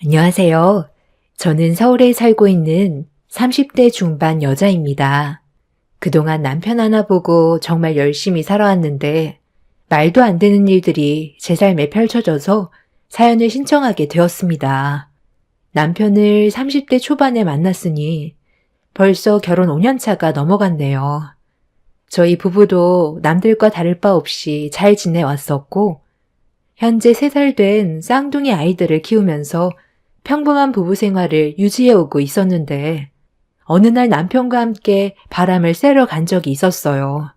안녕하세요. 저는 서울에 살고 있는 30대 중반 여자입니다. 그동안 남편 하나 보고 정말 열심히 살아왔는데 말도 안 되는 일들이 제 삶에 펼쳐져서 사연을 신청하게 되었습니다. 남편을 30대 초반에 만났으니 벌써 결혼 5년 차가 넘어갔네요. 저희 부부도 남들과 다를 바 없이 잘 지내왔었고 현재 3살 된 쌍둥이 아이들을 키우면서 평범한 부부 생활을 유지해오고 있었는데 어느 날 남편과 함께 바람을 쐬러 간 적이 있었어요.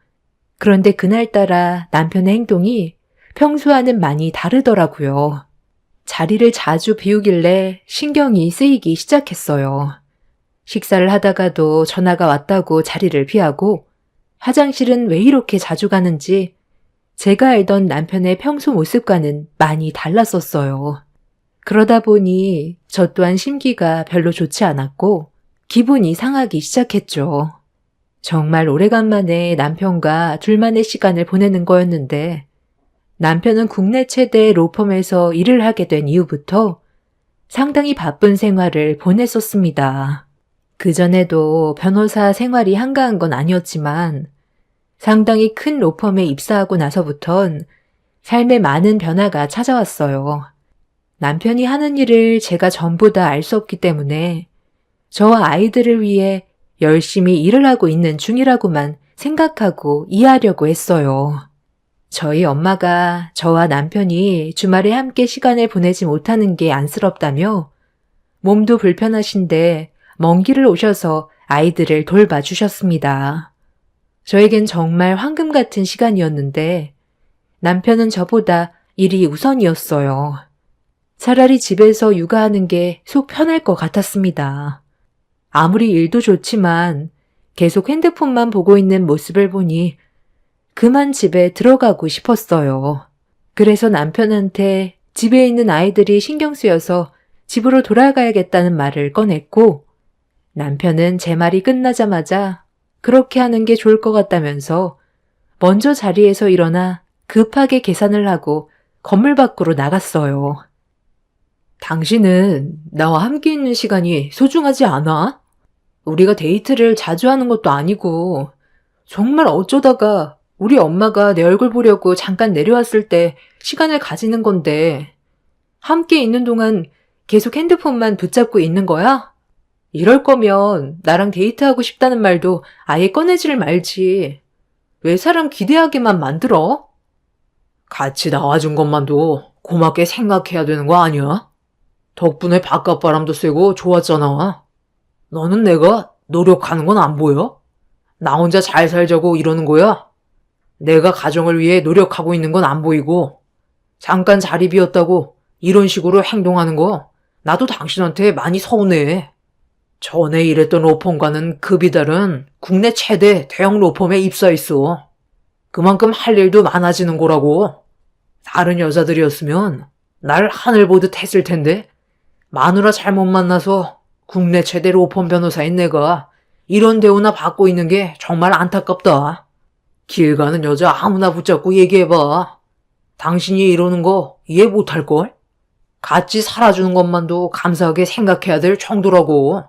그런데 그날따라 남편의 행동이 평소와는 많이 다르더라고요. 자리를 자주 비우길래 신경이 쓰이기 시작했어요. 식사를 하다가도 전화가 왔다고 자리를 피하고 화장실은 왜 이렇게 자주 가는지 제가 알던 남편의 평소 모습과는 많이 달랐었어요. 그러다 보니 저 또한 심기가 별로 좋지 않았고 기분이 상하기 시작했죠. 정말 오래간만에 남편과 둘만의 시간을 보내는 거였는데 남편은 국내 최대 로펌에서 일을 하게 된 이후부터 상당히 바쁜 생활을 보냈었습니다. 그전에도 변호사 생활이 한가한 건 아니었지만 상당히 큰 로펌에 입사하고 나서부턴 삶에 많은 변화가 찾아왔어요. 남편이 하는 일을 제가 전부 다 알 수 없기 때문에 저와 아이들을 위해 열심히 일을 하고 있는 중이라고만 생각하고 이해하려고 했어요. 저희 엄마가 저와 남편이 주말에 함께 시간을 보내지 못하는 게 안쓰럽다며 몸도 불편하신데 먼 길을 오셔서 아이들을 돌봐주셨습니다. 저에겐 정말 황금 같은 시간이었는데 남편은 저보다 일이 우선이었어요. 차라리 집에서 육아하는 게 속 편할 것 같았습니다. 아무리 일도 좋지만 계속 핸드폰만 보고 있는 모습을 보니 그만 집에 들어가고 싶었어요. 그래서 남편한테 집에 있는 아이들이 신경 쓰여서 집으로 돌아가야겠다는 말을 꺼냈고 남편은 제 말이 끝나자마자 그렇게 하는 게 좋을 것 같다면서 먼저 자리에서 일어나 급하게 계산을 하고 건물 밖으로 나갔어요. 당신은 나와 함께 있는 시간이 소중하지 않아? 우리가 데이트를 자주 하는 것도 아니고 정말 어쩌다가 우리 엄마가 내 얼굴 보려고 잠깐 내려왔을 때 시간을 가지는 건데 함께 있는 동안 계속 핸드폰만 붙잡고 있는 거야? 이럴 거면 나랑 데이트하고 싶다는 말도 아예 꺼내지를 말지. 왜 사람 기대하게만 만들어? 같이 나와준 것만도 고맙게 생각해야 되는 거 아니야? 덕분에 바깥 바람도 쐬고 좋았잖아. 너는 내가 노력하는 건 안 보여? 나 혼자 잘 살자고 이러는 거야? 내가 가정을 위해 노력하고 있는 건 안 보이고 잠깐 자리 비었다고 이런 식으로 행동하는 거 나도 당신한테 많이 서운해. 전에 일했던 로펌과는 급이 다른 국내 최대 대형 로펌에 입사했어. 그만큼 할 일도 많아지는 거라고. 다른 여자들이었으면 날 하늘 보듯 했을 텐데 마누라 잘못 만나서 국내 최대 로펌 변호사인 내가 이런 대우나 받고 있는 게 정말 안타깝다. 길 가는 여자 아무나 붙잡고 얘기해봐. 당신이 이러는 거 이해 못할걸? 같이 살아주는 것만도 감사하게 생각해야 될 정도라고.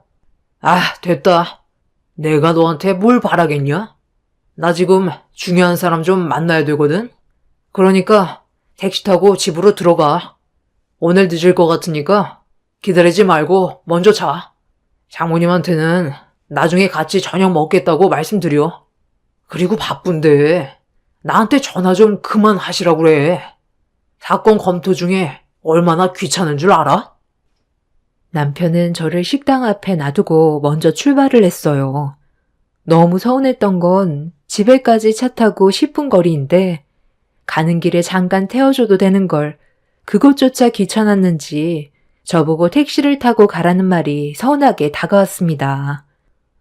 아, 됐다. 내가 너한테 뭘 바라겠냐? 나 지금 중요한 사람 좀 만나야 되거든? 그러니까 택시 타고 집으로 들어가. 오늘 늦을 것 같으니까 기다리지 말고 먼저 자. 장모님한테는 나중에 같이 저녁 먹겠다고 말씀드려. 그리고 바쁜데 나한테 전화 좀 그만하시라고 그래. 사건 검토 중에 얼마나 귀찮은 줄 알아? 남편은 저를 식당 앞에 놔두고 먼저 출발을 했어요. 너무 서운했던 건 집에까지 차 타고 10분 거리인데 가는 길에 잠깐 태워줘도 되는 걸 그것조차 귀찮았는지 저보고 택시를 타고 가라는 말이 서운하게 다가왔습니다.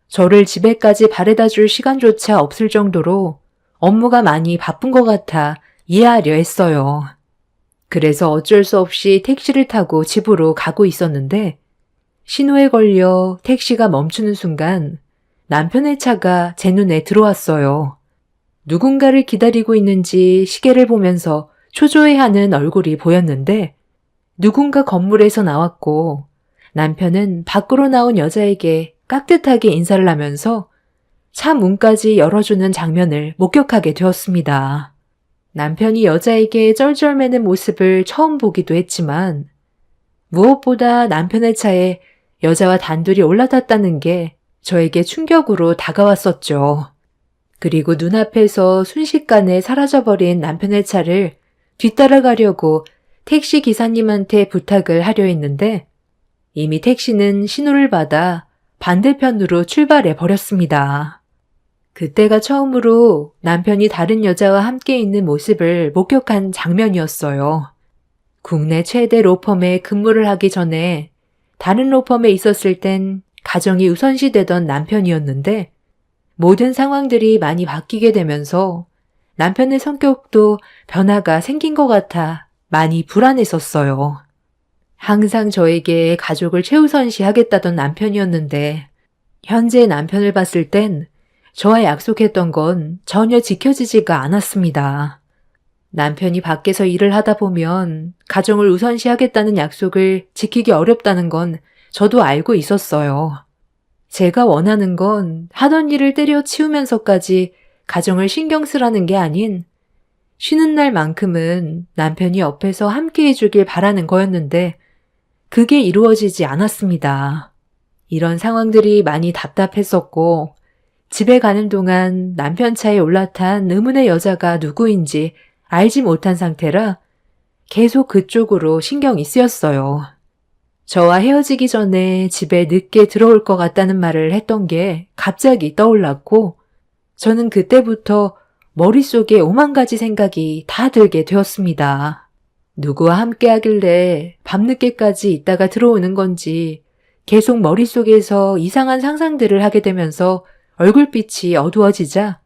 저를 집에까지 바래다 줄 시간조차 없을 정도로 업무가 많이 바쁜 것 같아 이해하려 했어요. 그래서 어쩔 수 없이 택시를 타고 집으로 가고 있었는데 신호에 걸려 택시가 멈추는 순간 남편의 차가 제 눈에 들어왔어요. 누군가를 기다리고 있는지 시계를 보면서 초조해하는 얼굴이 보였는데 누군가 건물에서 나왔고 남편은 밖으로 나온 여자에게 깍듯하게 인사를 하면서 차 문까지 열어주는 장면을 목격하게 되었습니다. 남편이 여자에게 쩔쩔매는 모습을 처음 보기도 했지만 무엇보다 남편의 차에 여자와 단둘이 올라탔다는 게 저에게 충격으로 다가왔었죠. 그리고 눈앞에서 순식간에 사라져버린 남편의 차를 뒤따라가려고 택시 기사님한테 부탁을 하려 했는데 이미 택시는 신호를 받아 반대편으로 출발해 버렸습니다. 그때가 처음으로 남편이 다른 여자와 함께 있는 모습을 목격한 장면이었어요. 국내 최대 로펌에 근무를 하기 전에 다른 로펌에 있었을 땐 가정이 우선시되던 남편이었는데 모든 상황들이 많이 바뀌게 되면서 남편의 성격도 변화가 생긴 것 같아 많이 불안했었어요. 항상 저에게 가족을 최우선시 하겠다던 남편이었는데 현재 남편을 봤을 땐 저와 약속했던 건 전혀 지켜지지가 않았습니다. 남편이 밖에서 일을 하다 보면 가정을 우선시하겠다는 약속을 지키기 어렵다는 건 저도 알고 있었어요. 제가 원하는 건 하던 일을 때려치우면서까지 가정을 신경 쓰라는 게 아닌 쉬는 날만큼은 남편이 옆에서 함께 해주길 바라는 거였는데 그게 이루어지지 않았습니다. 이런 상황들이 많이 답답했었고 집에 가는 동안 남편 차에 올라탄 의문의 여자가 누구인지 알지 못한 상태라 계속 그쪽으로 신경이 쓰였어요. 저와 헤어지기 전에 집에 늦게 들어올 것 같다는 말을 했던 게 갑자기 떠올랐고 저는 그때부터 머릿속에 오만 가지 생각이 다 들게 되었습니다. 누구와 함께 하길래 밤늦게까지 있다가 들어오는 건지 계속 머릿속에서 이상한 상상들을 하게 되면서 얼굴빛이 어두워지자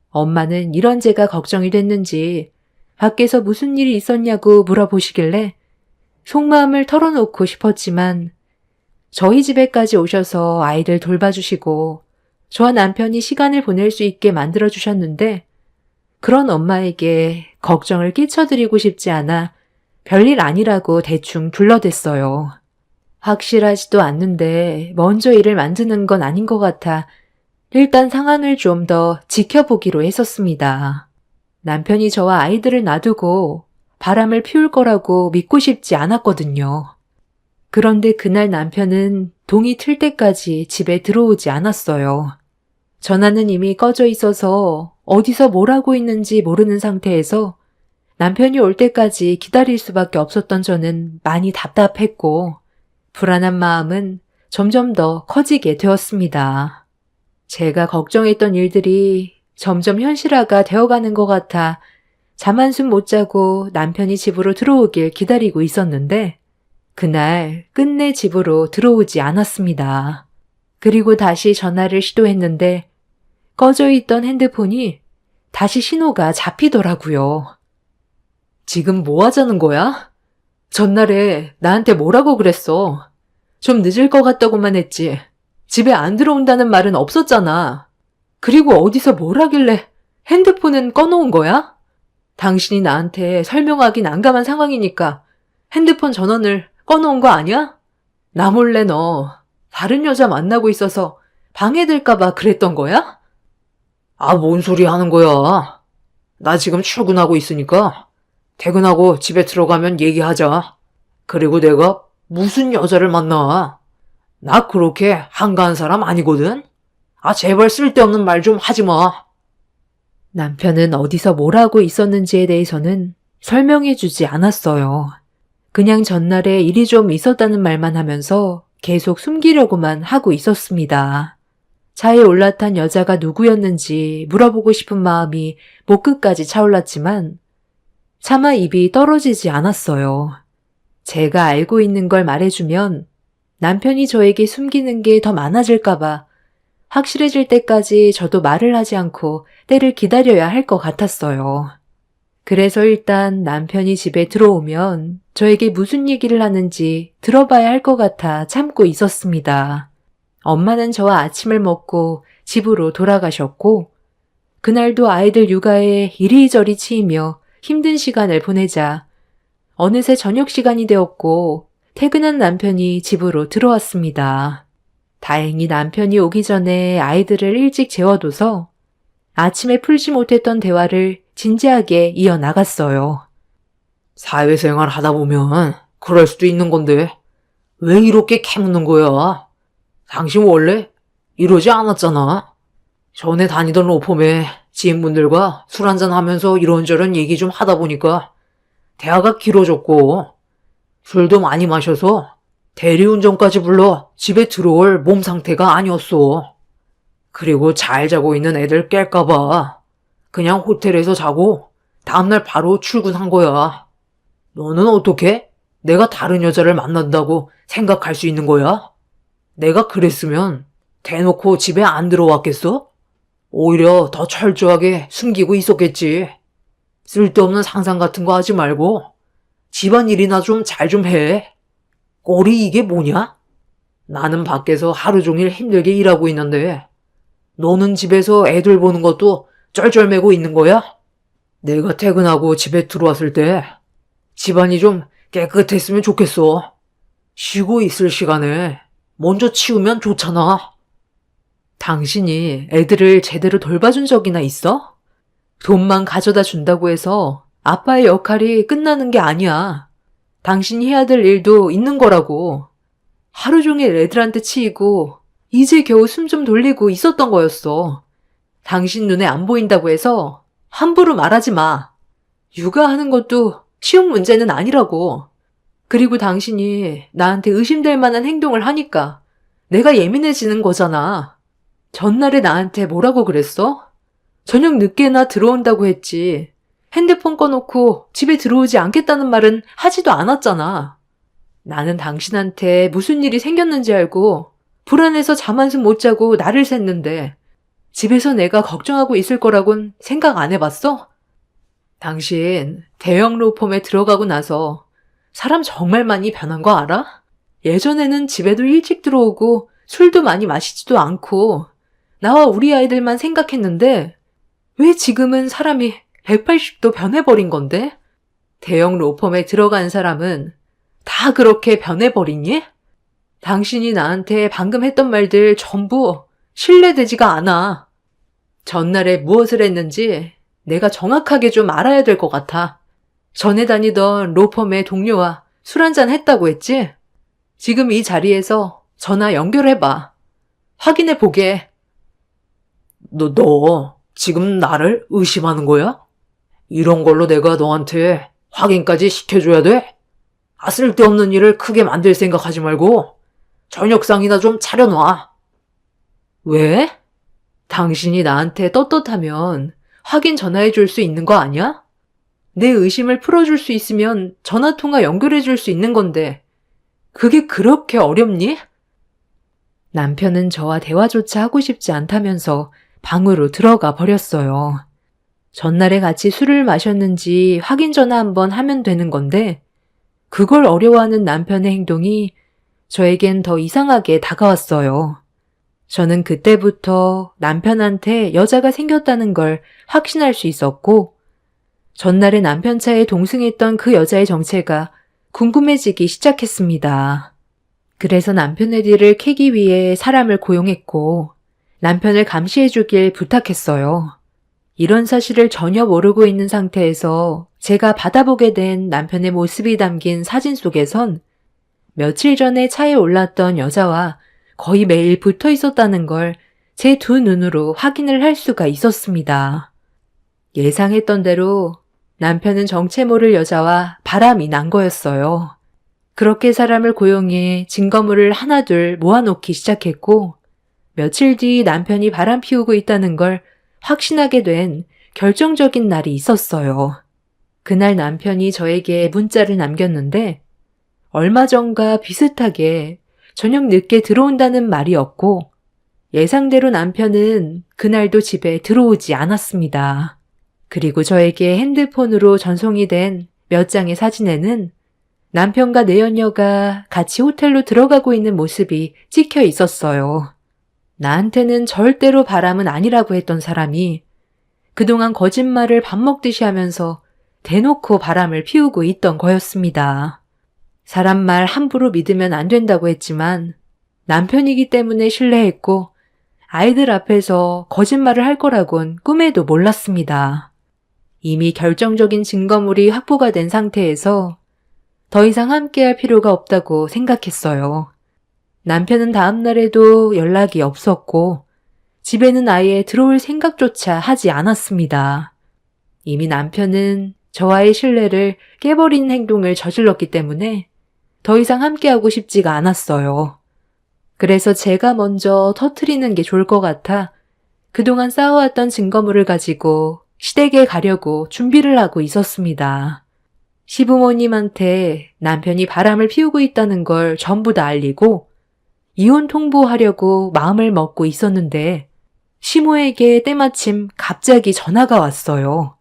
엄마는 이런 제가 걱정이 됐는지 밖에서 무슨 일이 있었냐고 물어보시길래 속마음을 털어놓고 싶었지만 저희 집에까지 오셔서 아이들 돌봐주시고 저와 남편이 시간을 보낼 수 있게 만들어주셨는데 그런 엄마에게 걱정을 끼쳐드리고 싶지 않아 별일 아니라고 대충 둘러댔어요. 확실하지도 않는데 먼저 일을 만드는 건 아닌 것 같아 일단 상황을 좀 더 지켜보기로 했었습니다. 남편이 저와 아이들을 놔두고 바람을 피울 거라고 믿고 싶지 않았거든요. 그런데 그날 남편은 동이 틀 때까지 집에 들어오지 않았어요. 전화는 이미 꺼져 있어서 어디서 뭘 하고 있는지 모르는 상태에서 남편이 올 때까지 기다릴 수밖에 없었던 저는 많이 답답했고 불안한 마음은 점점 더 커지게 되었습니다. 제가 걱정했던 일들이 점점 현실화가 되어가는 것 같아 잠 한숨 못 자고 남편이 집으로 들어오길 기다리고 있었는데 그날 끝내 집으로 들어오지 않았습니다. 그리고 다시 전화를 시도했는데 꺼져 있던 핸드폰이 다시 신호가 잡히더라고요. 지금 뭐 하자는 거야? 전날에 나한테 뭐라고 그랬어? 좀 늦을 것 같다고만 했지. 집에 안 들어온다는 말은 없었잖아. 그리고 어디서 뭘 하길래 핸드폰은 꺼놓은 거야? 당신이 나한테 설명하기 난감한 상황이니까 핸드폰 전원을 꺼놓은 거 아니야? 나 몰래 너 다른 여자 만나고 있어서 방해될까봐 그랬던 거야? 아, 뭔 소리 하는 거야? 나 지금 출근하고 있으니까 퇴근하고 집에 들어가면 얘기하자. 그리고 내가 무슨 여자를 만나? 나 그렇게 한가한 사람 아니거든? 아, 제발 쓸데없는 말 좀 하지 마. 남편은 어디서 뭘 하고 있었는지에 대해서는 설명해주지 않았어요. 그냥 전날에 일이 좀 있었다는 말만 하면서 계속 숨기려고만 하고 있었습니다. 차에 올라탄 여자가 누구였는지 물어보고 싶은 마음이 목 끝까지 차올랐지만 차마 입이 떨어지지 않았어요. 제가 알고 있는 걸 말해주면 남편이 저에게 숨기는 게 더 많아질까봐 확실해질 때까지 저도 말을 하지 않고 때를 기다려야 할 것 같았어요. 그래서 일단 남편이 집에 들어오면 저에게 무슨 얘기를 하는지 들어봐야 할 것 같아 참고 있었습니다. 엄마는 저와 아침을 먹고 집으로 돌아가셨고 그날도 아이들 육아에 이리저리 치이며 힘든 시간을 보내자 어느새 저녁 시간이 되었고 퇴근한 남편이 집으로 들어왔습니다. 다행히 남편이 오기 전에 아이들을 일찍 재워둬서 아침에 풀지 못했던 대화를 진지하게 이어나갔어요. 사회생활 하다 보면 그럴 수도 있는 건데 왜 이렇게 캐묻는 거야? 당신 원래 이러지 않았잖아. 전에 다니던 로펌에 지인분들과 술 한잔 하면서 이런저런 얘기 좀 하다 보니까 대화가 길어졌고 술도 많이 마셔서 대리운전까지 불러 집에 들어올 몸 상태가 아니었어. 그리고 잘 자고 있는 애들 깰까봐 그냥 호텔에서 자고 다음날 바로 출근한 거야. 너는 어떻게 내가 다른 여자를 만난다고 생각할 수 있는 거야? 내가 그랬으면 대놓고 집에 안 들어왔겠어? 오히려 더 철저하게 숨기고 있었겠지. 쓸데없는 상상 같은 거 하지 말고 집안일이나 좀 잘 좀 해. 꼴이 이게 뭐냐? 나는 밖에서 하루 종일 힘들게 일하고 있는데 너는 집에서 애들 보는 것도 쩔쩔매고 있는 거야? 내가 퇴근하고 집에 들어왔을 때 집안이 좀 깨끗했으면 좋겠어. 쉬고 있을 시간에 먼저 치우면 좋잖아. 당신이 애들을 제대로 돌봐준 적이나 있어? 돈만 가져다 준다고 해서 아빠의 역할이 끝나는 게 아니야. 당신이 해야 될 일도 있는 거라고. 하루 종일 애들한테 치이고 이제 겨우 숨 좀 돌리고 있었던 거였어. 당신 눈에 안 보인다고 해서 함부로 말하지 마. 육아하는 것도 쉬운 문제는 아니라고. 그리고 당신이 나한테 의심될 만한 행동을 하니까 내가 예민해지는 거잖아. 전날에 나한테 뭐라고 그랬어? 저녁 늦게나 들어온다고 했지. 핸드폰 꺼놓고 집에 들어오지 않겠다는 말은 하지도 않았잖아. 나는 당신한테 무슨 일이 생겼는지 알고 불안해서 잠 한숨 못 자고 날을 샜는데 집에서 내가 걱정하고 있을 거라곤 생각 안 해봤어? 당신 대형 로펌에 들어가고 나서 사람 정말 많이 변한 거 알아? 예전에는 집에도 일찍 들어오고 술도 많이 마시지도 않고 나와 우리 아이들만 생각했는데 왜 지금은 사람이 180도 변해버린 건데? 대형 로펌에 들어간 사람은 다 그렇게 변해버리니? 당신이 나한테 방금 했던 말들 전부 신뢰되지가 않아. 전날에 무엇을 했는지 내가 정확하게 좀 알아야 될 것 같아. 전에 다니던 로펌의 동료와 술 한잔 했다고 했지? 지금 이 자리에서 전화 연결해봐. 확인해 보게. 너 지금 나를 의심하는 거야? 이런 걸로 내가 너한테 확인까지 시켜줘야 돼? 쓸데없는 일을 크게 만들 생각하지 말고 저녁상이나 좀 차려놔. 왜? 당신이 나한테 떳떳하면 확인 전화해 줄 수 있는 거 아니야? 내 의심을 풀어줄 수 있으면 전화통화 연결해 줄 수 있는 건데 그게 그렇게 어렵니? 남편은 저와 대화조차 하고 싶지 않다면서 방으로 들어가 버렸어요. 전날에 같이 술을 마셨는지 확인 전화 한번 하면 되는 건데 그걸 어려워하는 남편의 행동이 저에겐 더 이상하게 다가왔어요. 저는 그때부터 남편한테 여자가 생겼다는 걸 확신할 수 있었고 전날에 남편 차에 동승했던 그 여자의 정체가 궁금해지기 시작했습니다. 그래서 남편의 뒤를 캐기 위해 사람을 고용했고 남편을 감시해주길 부탁했어요. 이런 사실을 전혀 모르고 있는 상태에서 제가 받아보게 된 남편의 모습이 담긴 사진 속에선 며칠 전에 차에 올랐던 여자와 거의 매일 붙어 있었다는 걸 제 두 눈으로 확인을 할 수가 있었습니다. 예상했던 대로 남편은 정체 모를 여자와 바람이 난 거였어요. 그렇게 사람을 고용해 증거물을 하나둘 모아놓기 시작했고 며칠 뒤 남편이 바람 피우고 있다는 걸 확신하게 된 결정적인 날이 있었어요. 그날 남편이 저에게 문자를 남겼는데 얼마 전과 비슷하게 저녁 늦게 들어온다는 말이었고 예상대로 남편은 그날도 집에 들어오지 않았습니다. 그리고 저에게 핸드폰으로 전송이 된 몇 장의 사진에는 남편과 내연녀가 같이 호텔로 들어가고 있는 모습이 찍혀 있었어요. 나한테는 절대로 바람은 아니라고 했던 사람이 그동안 거짓말을 밥 먹듯이 하면서 대놓고 바람을 피우고 있던 거였습니다. 사람 말 함부로 믿으면 안 된다고 했지만 남편이기 때문에 신뢰했고 아이들 앞에서 거짓말을 할 거라곤 꿈에도 몰랐습니다. 이미 결정적인 증거물이 확보가 된 상태에서 더 이상 함께할 필요가 없다고 생각했어요. 남편은 다음 날에도 연락이 없었고 집에는 아예 들어올 생각조차 하지 않았습니다. 이미 남편은 저와의 신뢰를 깨버리는 행동을 저질렀기 때문에 더 이상 함께하고 싶지가 않았어요. 그래서 제가 먼저 터뜨리는 게 좋을 것 같아 그동안 쌓아왔던 증거물을 가지고 시댁에 가려고 준비를 하고 있었습니다. 시부모님한테 남편이 바람을 피우고 있다는 걸 전부 다 알리고 이혼 통보하려고 마음을 먹고 있었는데 시모에게 때마침 갑자기 전화가 왔어요.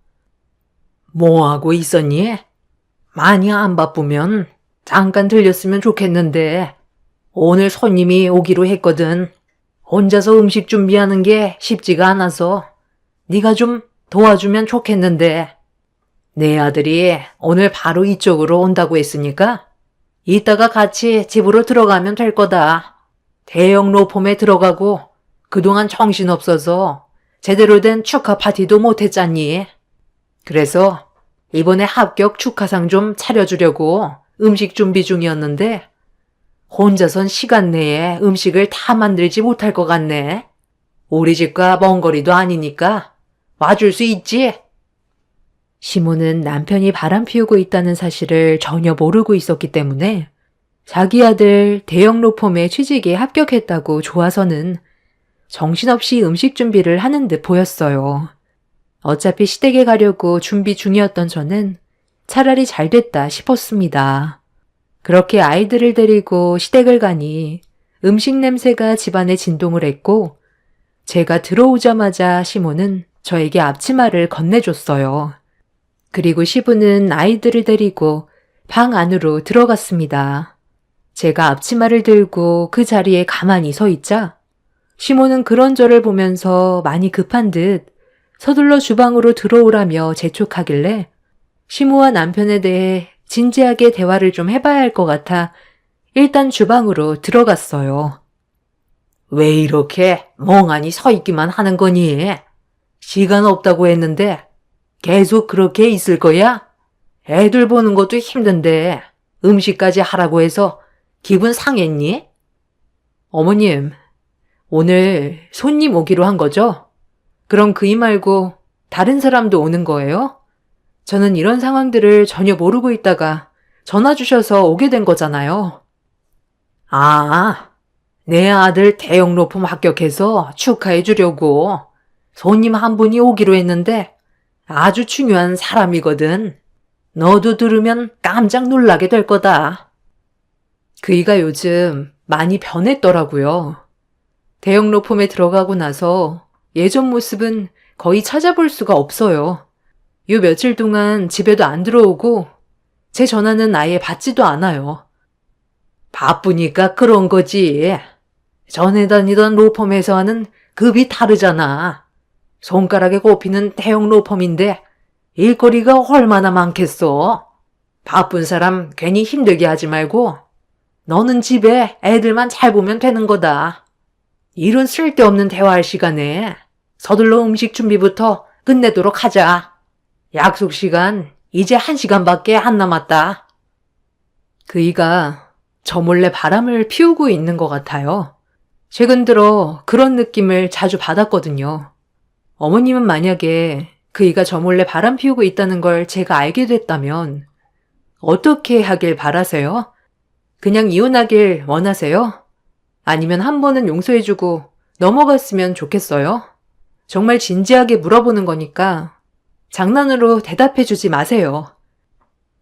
뭐 하고 있었니? 많이 안 바쁘면 잠깐 들렸으면 좋겠는데 오늘 손님이 오기로 했거든. 혼자서 음식 준비하는 게 쉽지가 않아서 네가 좀 도와주면 좋겠는데 내 아들이 오늘 바로 이쪽으로 온다고 했으니까 이따가 같이 집으로 들어가면 될 거다. 대형 로펌에 들어가고 그동안 정신없어서 제대로 된 축하 파티도 못했잖니. 그래서 이번에 합격 축하상 좀 차려주려고 음식 준비 중이었는데 혼자선 시간 내에 음식을 다 만들지 못할 것 같네. 우리 집과 먼 거리도 아니니까 와줄 수 있지? 시모는 남편이 바람 피우고 있다는 사실을 전혀 모르고 있었기 때문에 자기 아들 대형 로펌에 취직에 합격했다고 좋아서는 정신없이 음식 준비를 하는 듯 보였어요. 어차피 시댁에 가려고 준비 중이었던 저는 차라리 잘 됐다 싶었습니다. 그렇게 아이들을 데리고 시댁을 가니 음식 냄새가 집안에 진동을 했고 제가 들어오자마자 시모는 저에게 앞치마를 건네줬어요. 그리고 시부는 아이들을 데리고 방 안으로 들어갔습니다. 제가 앞치마를 들고 그 자리에 가만히 서 있자 시모는 그런 저를 보면서 많이 급한 듯 서둘러 주방으로 들어오라며 재촉하길래 시모와 남편에 대해 진지하게 대화를 좀 해봐야 할 것 같아 일단 주방으로 들어갔어요. 왜 이렇게 멍하니 서 있기만 하는 거니? 시간 없다고 했는데 계속 그렇게 있을 거야? 애들 보는 것도 힘든데 음식까지 하라고 해서 기분 상했니? 어머님, 오늘 손님 오기로 한 거죠? 그럼 그이 말고 다른 사람도 오는 거예요? 저는 이런 상황들을 전혀 모르고 있다가 전화 주셔서 오게 된 거잖아요. 아, 내 아들 대형 로펌 합격해서 축하해 주려고 손님 한 분이 오기로 했는데 아주 중요한 사람이거든. 너도 들으면 깜짝 놀라게 될 거다. 그이가 요즘 많이 변했더라고요. 대형 로펌에 들어가고 나서 예전 모습은 거의 찾아볼 수가 없어요. 요 며칠 동안 집에도 안 들어오고 제 전화는 아예 받지도 않아요. 바쁘니까 그런 거지. 전에 다니던 로펌에서와는 급이 다르잖아. 손가락에 꼽히는 대형 로펌인데 일거리가 얼마나 많겠어. 바쁜 사람 괜히 힘들게 하지 말고 너는 집에 애들만 잘 보면 되는 거다. 이런 쓸데없는 대화할 시간에 서둘러 음식 준비부터 끝내도록 하자. 약속 시간 이제 1시간밖에 안 남았다. 그이가 저 몰래 바람을 피우고 있는 것 같아요. 최근 들어 그런 느낌을 자주 받았거든요. 어머님은 만약에 그이가 저 몰래 바람 피우고 있다는 걸 제가 알게 됐다면 어떻게 하길 바라세요? 그냥 이혼하길 원하세요? 아니면 한 번은 용서해주고 넘어갔으면 좋겠어요? 정말 진지하게 물어보는 거니까 장난으로 대답해주지 마세요.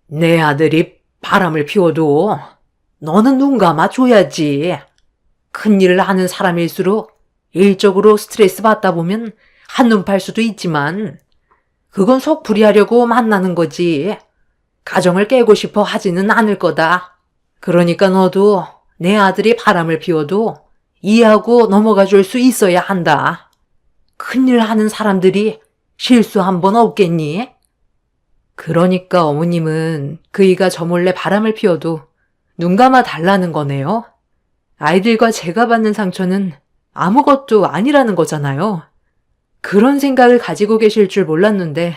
내 아들이 바람을 피워도 너는 눈 감아줘야지. 큰일을 하는 사람일수록 일적으로 스트레스 받다 보면 한눈 팔 수도 있지만 그건 속풀이하려고 만나는 거지. 가정을 깨고 싶어 하지는 않을 거다. 그러니까 너도 내 아들이 바람을 피워도 이해하고 넘어가 줄 수 있어야 한다. 큰일 하는 사람들이 실수 한 번 없겠니? 그러니까 어머님은 그이가 저 몰래 바람을 피워도 눈 감아 달라는 거네요. 아이들과 제가 받는 상처는 아무것도 아니라는 거잖아요. 그런 생각을 가지고 계실 줄 몰랐는데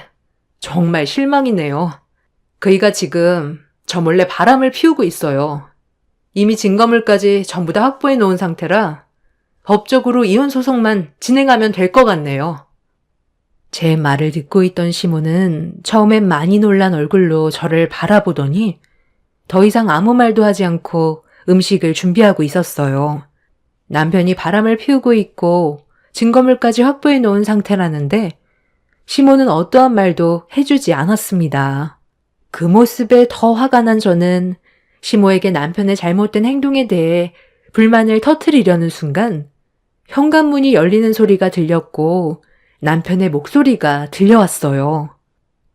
정말 실망이네요. 그이가 지금 저 몰래 바람을 피우고 있어요. 이미 증거물까지 전부 다 확보해 놓은 상태라 법적으로 이혼 소송만 진행하면 될 것 같네요. 제 말을 듣고 있던 시모는 처음엔 많이 놀란 얼굴로 저를 바라보더니 더 이상 아무 말도 하지 않고 음식을 준비하고 있었어요. 남편이 바람을 피우고 있고 증거물까지 확보해 놓은 상태라는데 시모는 어떠한 말도 해주지 않았습니다. 그 모습에 더 화가 난 저는 시모에게 남편의 잘못된 행동에 대해 불만을 터뜨리려는 순간 현관문이 열리는 소리가 들렸고 남편의 목소리가 들려왔어요.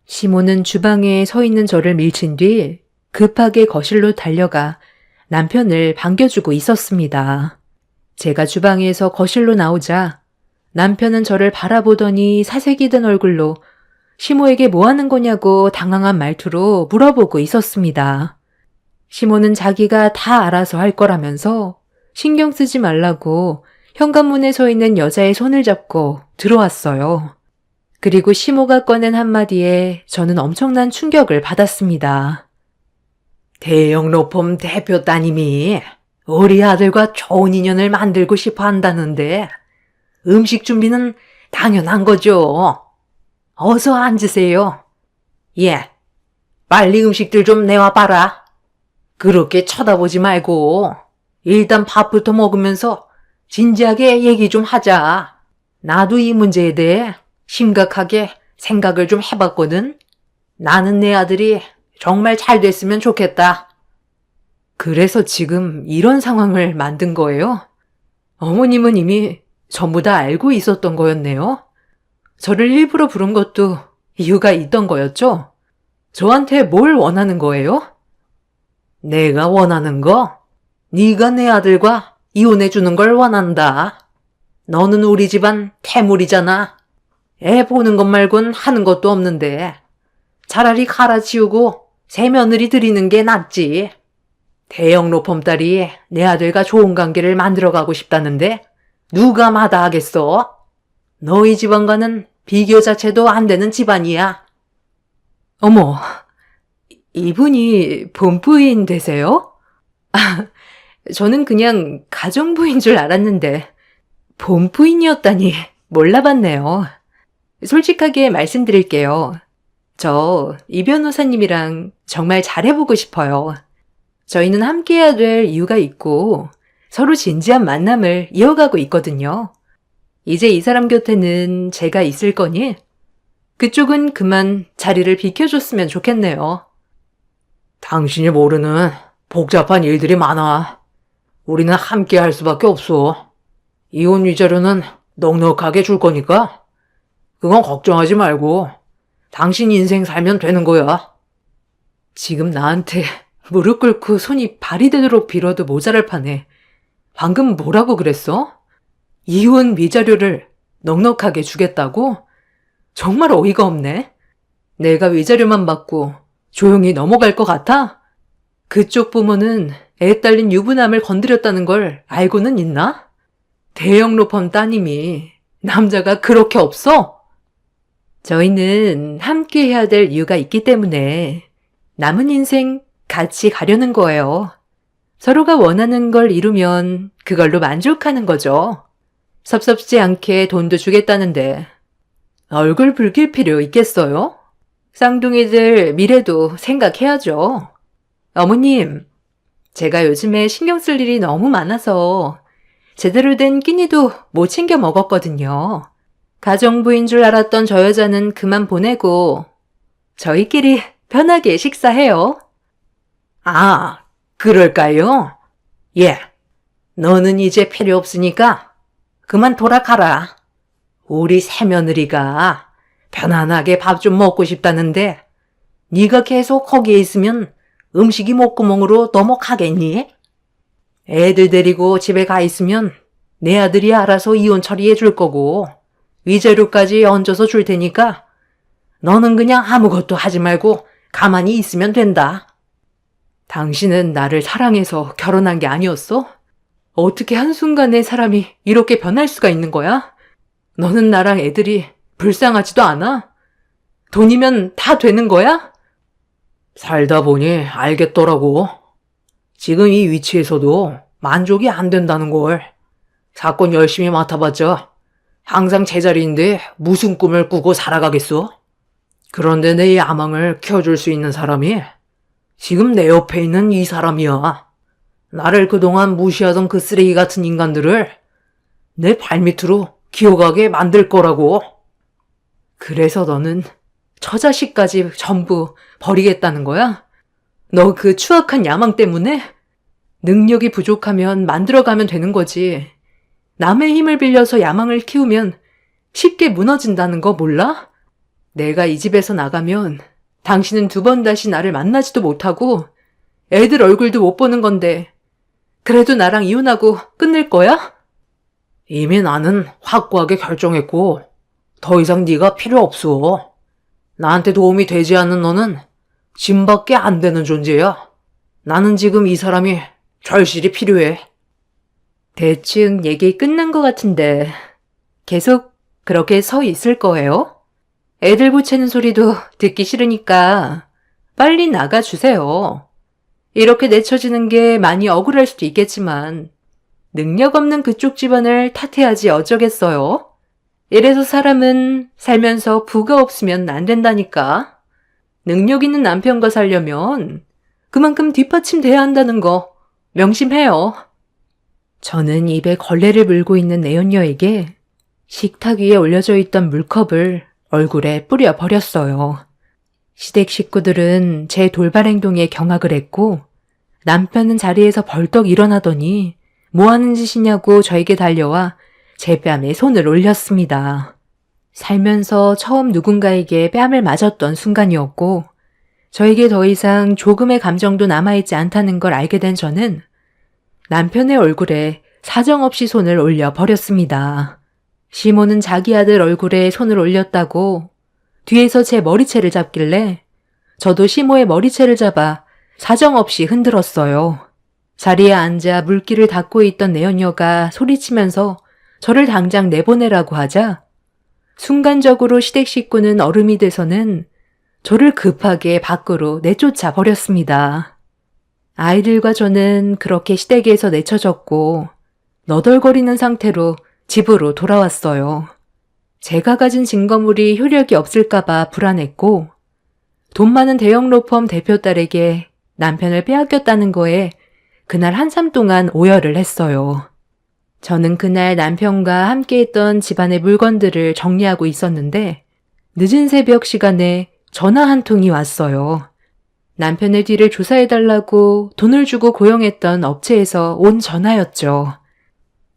시모는 주방에 서 있는 저를 밀친 뒤 급하게 거실로 달려가 남편을 반겨주고 있었습니다. 제가 주방에서 거실로 나오자 남편은 저를 바라보더니 사색이 든 얼굴로 시모에게 뭐 하는 거냐고 당황한 말투로 물어보고 있었습니다. 시모는 자기가 다 알아서 할 거라면서 신경 쓰지 말라고 현관문에 서 있는 여자의 손을 잡고 들어왔어요. 그리고 시모가 꺼낸 한마디에 저는 엄청난 충격을 받았습니다. 대형 로펌 대표 따님이 우리 아들과 좋은 인연을 만들고 싶어 한다는데 음식 준비는 당연한 거죠. 어서 앉으세요. 예, 빨리 음식들 좀 내와 봐라. 그렇게 쳐다보지 말고 일단 밥부터 먹으면서 진지하게 얘기 좀 하자. 나도 이 문제에 대해 심각하게 생각을 좀 해봤거든. 나는 내 아들이 정말 잘 됐으면 좋겠다. 그래서 지금 이런 상황을 만든 거예요? 어머님은 이미 전부 다 알고 있었던 거였네요. 저를 일부러 부른 것도 이유가 있던 거였죠? 저한테 뭘 원하는 거예요? 내가 원하는 거? 네가 내 아들과 이혼해 주는 걸 원한다. 너는 우리 집안 태물이잖아. 애 보는 것 말곤 하는 것도 없는데 차라리 갈아치우고 새 며느리 들이는 게 낫지. 대형 로펌 딸이 내 아들과 좋은 관계를 만들어가고 싶다는데 누가 마다하겠어? 너희 집안과는 비교 자체도 안 되는 집안이야. 어머, 이분이 본부인 되세요? 저는 그냥 가정부인 줄 알았는데 본부인이었다니 몰라봤네요. 솔직하게 말씀드릴게요. 저 이 변호사님이랑 정말 잘해보고 싶어요. 저희는 함께해야 될 이유가 있고 서로 진지한 만남을 이어가고 있거든요. 이제 이 사람 곁에는 제가 있을 거니 그쪽은 그만 자리를 비켜줬으면 좋겠네요. 당신이 모르는 복잡한 일들이 많아. 우리는 함께 할 수밖에 없어. 이혼 위자료는 넉넉하게 줄 거니까 그건 걱정하지 말고 당신 인생 살면 되는 거야. 지금 나한테 무릎 꿇고 손이 발이 되도록 빌어도 모자랄 판에 방금 뭐라고 그랬어? 이혼 위자료를 넉넉하게 주겠다고? 정말 어이가 없네. 내가 위자료만 받고 조용히 넘어갈 것 같아? 그쪽 부모는 애 딸린 유부남을 건드렸다는 걸 알고는 있나? 대형 로펌 따님이 남자가 그렇게 없어? 저희는 함께 해야 될 이유가 있기 때문에 남은 인생 같이 가려는 거예요. 서로가 원하는 걸 이루면 그걸로 만족하는 거죠. 섭섭지 않게 돈도 주겠다는데 얼굴 붉힐 필요 있겠어요? 쌍둥이들 미래도 생각해야죠. 어머님, 제가 요즘에 신경 쓸 일이 너무 많아서 제대로 된 끼니도 못 챙겨 먹었거든요. 가정부인 줄 알았던 저 여자는 그만 보내고 저희끼리 편하게 식사해요. 아, 그럴까요? 예, 너는 이제 필요 없으니까 그만 돌아가라. 우리 새며느리가 편안하게 밥 좀 먹고 싶다는데 네가 계속 거기에 있으면 음식이 목구멍으로 넘어가겠니? 애들 데리고 집에 가 있으면 내 아들이 알아서 이혼 처리해 줄 거고 위자료까지 얹어서 줄 테니까 너는 그냥 아무것도 하지 말고 가만히 있으면 된다. 당신은 나를 사랑해서 결혼한 게 아니었어? 어떻게 한순간에 사람이 이렇게 변할 수가 있는 거야? 너는 나랑 애들이 불쌍하지도 않아? 돈이면 다 되는 거야? 살다 보니 알겠더라고. 지금 이 위치에서도 만족이 안 된다는 걸. 사건 열심히 맡아봤자 항상 제자리인데 무슨 꿈을 꾸고 살아가겠어? 그런데 내 야망을 키워줄 수 있는 사람이 지금 내 옆에 있는 이 사람이야. 나를 그동안 무시하던 그 쓰레기 같은 인간들을 내 발밑으로 기어가게 만들 거라고. 그래서 너는 처자식까지 전부 버리겠다는 거야? 너 그 추악한 야망 때문에? 능력이 부족하면 만들어가면 되는 거지. 남의 힘을 빌려서 야망을 키우면 쉽게 무너진다는 거 몰라? 내가 이 집에서 나가면 당신은 두 번 다시 나를 만나지도 못하고 애들 얼굴도 못 보는 건데 그래도 나랑 이혼하고 끝낼 거야? 이미 나는 확고하게 결정했고 더 이상 네가 필요 없어. 나한테 도움이 되지 않는 너는 짐밖에 안 되는 존재야. 나는 지금 이 사람이 절실히 필요해. 대충 얘기 끝난 것 같은데 계속 그렇게 서 있을 거예요? 애들 보채는 소리도 듣기 싫으니까 빨리 나가주세요. 이렇게 내쳐지는 게 많이 억울할 수도 있겠지만 능력 없는 그쪽 집안을 탓해야지 어쩌겠어요? 이래서 사람은 살면서 부가 없으면 안 된다니까. 능력 있는 남편과 살려면 그만큼 뒷받침돼야 한다는 거 명심해요. 저는 입에 걸레를 물고 있는 내연녀에게 식탁 위에 올려져 있던 물컵을 얼굴에 뿌려 버렸어요. 시댁 식구들은 제 돌발 행동에 경악을 했고 남편은 자리에서 벌떡 일어나더니 뭐 하는 짓이냐고 저에게 달려와 제 뺨에 손을 올렸습니다. 살면서 처음 누군가에게 뺨을 맞았던 순간이었고 저에게 더 이상 조금의 감정도 남아있지 않다는 걸 알게 된 저는 남편의 얼굴에 사정없이 손을 올려 버렸습니다. 시모는 자기 아들 얼굴에 손을 올렸다고 뒤에서 제 머리채를 잡길래 저도 시모의 머리채를 잡아 사정없이 흔들었어요. 자리에 앉아 물기를 닦고 있던 내연녀가 소리치면서 저를 당장 내보내라고 하자 순간적으로 시댁 식구는 얼음이 돼서는 저를 급하게 밖으로 내쫓아 버렸습니다. 아이들과 저는 그렇게 시댁에서 내쳐졌고 너덜거리는 상태로 집으로 돌아왔어요. 제가 가진 증거물이 효력이 없을까봐 불안했고 돈 많은 대형 로펌 대표 딸에게 남편을 빼앗겼다는 거에 그날 한참 동안 오열을 했어요. 저는 그날 남편과 함께했던 집안의 물건들을 정리하고 있었는데 늦은 새벽 시간에 전화 한 통이 왔어요. 남편의 뒤를 조사해달라고 돈을 주고 고용했던 업체에서 온 전화였죠.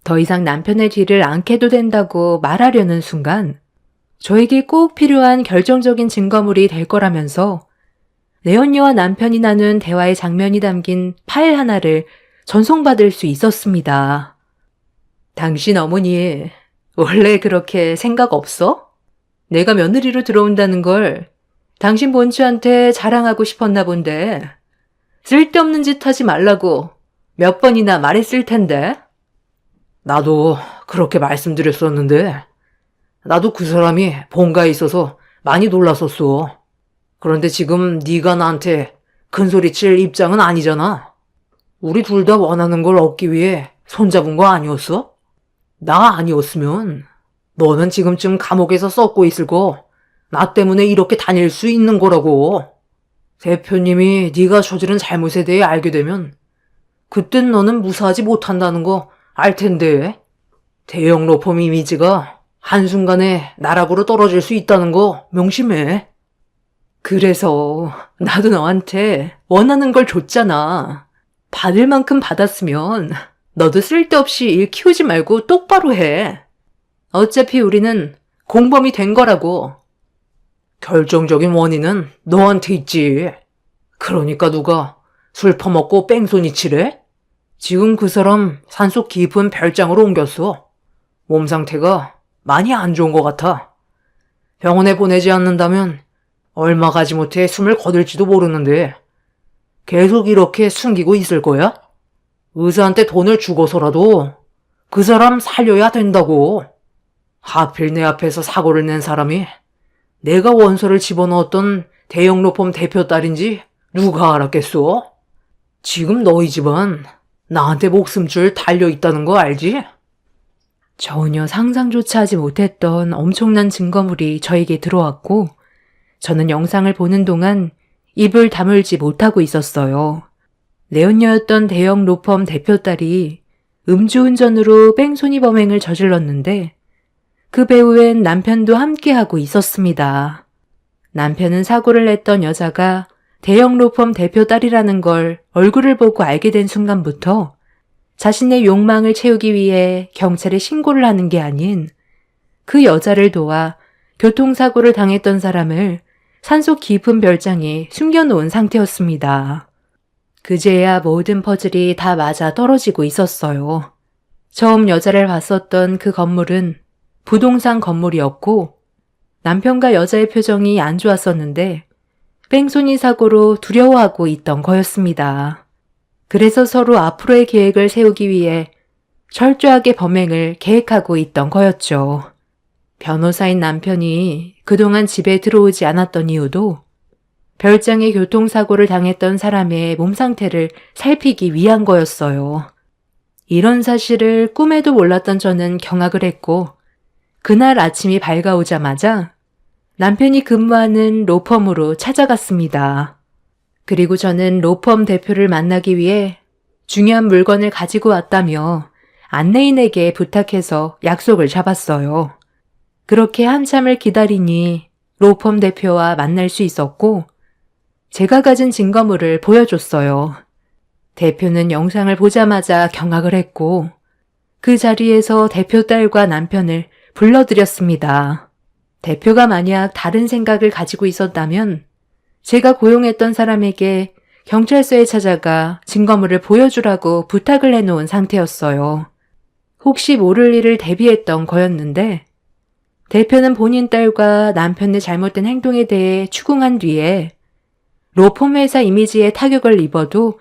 더 이상 남편의 뒤를 안 캐도 된다고 말하려는 순간 저에게 꼭 필요한 결정적인 증거물이 될 거라면서 내연녀와 남편이 나눈 대화의 장면이 담긴 파일 하나를 전송받을 수 있었습니다. 당신 어머니 원래 그렇게 생각 없어? 내가 며느리로 들어온다는 걸 당신 본처한테 자랑하고 싶었나 본데 쓸데없는 짓 하지 말라고 몇 번이나 말했을 텐데. 나도 그렇게 말씀드렸었는데 나도 그 사람이 본가에 있어서 많이 놀랐었어. 그런데 지금 네가 나한테 큰소리칠 입장은 아니잖아. 우리 둘 다 원하는 걸 얻기 위해 손잡은 거 아니었어? 나 아니었으면 너는 지금쯤 감옥에서 썩고 있을 거 나 때문에 이렇게 다닐 수 있는 거라고. 대표님이 네가 저지른 잘못에 대해 알게 되면 그땐 너는 무사하지 못한다는 거 알 텐데. 대형 로펌 이미지가 한순간에 나락으로 떨어질 수 있다는 거 명심해. 그래서 나도 너한테 원하는 걸 줬잖아. 받을 만큼 받았으면 너도 쓸데없이 일 키우지 말고 똑바로 해. 어차피 우리는 공범이 된 거라고. 결정적인 원인은 너한테 있지. 그러니까 누가 술 퍼먹고 뺑소니 치래? 지금 그 사람 산속 깊은 별장으로 옮겼어. 몸 상태가 많이 안 좋은 것 같아. 병원에 보내지 않는다면 얼마 가지 못해 숨을 거둘지도 모르는데 계속 이렇게 숨기고 있을 거야? 의사한테 돈을 주고서라도 그 사람 살려야 된다고. 하필 내 앞에서 사고를 낸 사람이 내가 원서를 집어넣었던 대형 로펌 대표 딸인지 누가 알았겠어? 지금 너희 집안 나한테 목숨줄 달려있다는 거 알지? 전혀 상상조차 하지 못했던 엄청난 증거물이 저에게 들어왔고, 저는 영상을 보는 동안 입을 다물지 못하고 있었어요. 내연녀였던 대형 로펌 대표 딸이 음주운전으로 뺑소니 범행을 저질렀는데, 그 배후엔 남편도 함께하고 있었습니다. 남편은 사고를 냈던 여자가 대형 로펌 대표 딸이라는 걸 얼굴을 보고 알게 된 순간부터 자신의 욕망을 채우기 위해 경찰에 신고를 하는 게 아닌 그 여자를 도와 교통사고를 당했던 사람을 산속 깊은 별장에 숨겨놓은 상태였습니다. 그제야 모든 퍼즐이 다 맞아 떨어지고 있었어요. 처음 여자를 봤었던 그 건물은 부동산 건물이었고 남편과 여자의 표정이 안 좋았었는데 뺑소니 사고로 두려워하고 있던 거였습니다. 그래서 서로 앞으로의 계획을 세우기 위해 철저하게 범행을 계획하고 있던 거였죠. 변호사인 남편이 그동안 집에 들어오지 않았던 이유도 별장에 교통사고를 당했던 사람의 몸 상태를 살피기 위한 거였어요. 이런 사실을 꿈에도 몰랐던 저는 경악을 했고 그날 아침이 밝아오자마자 남편이 근무하는 로펌으로 찾아갔습니다. 그리고 저는 로펌 대표를 만나기 위해 중요한 물건을 가지고 왔다며 안내인에게 부탁해서 약속을 잡았어요. 그렇게 한참을 기다리니 로펌 대표와 만날 수 있었고 제가 가진 증거물을 보여줬어요. 대표는 영상을 보자마자 경악을 했고 그 자리에서 대표 딸과 남편을 불러들였습니다. 대표가 만약 다른 생각을 가지고 있었다면 제가 고용했던 사람에게 경찰서에 찾아가 증거물을 보여주라고 부탁을 해놓은 상태였어요. 혹시 모를 일을 대비했던 거였는데 대표는 본인 딸과 남편의 잘못된 행동에 대해 추궁한 뒤에 로펌 회사 이미지에 타격을 입어도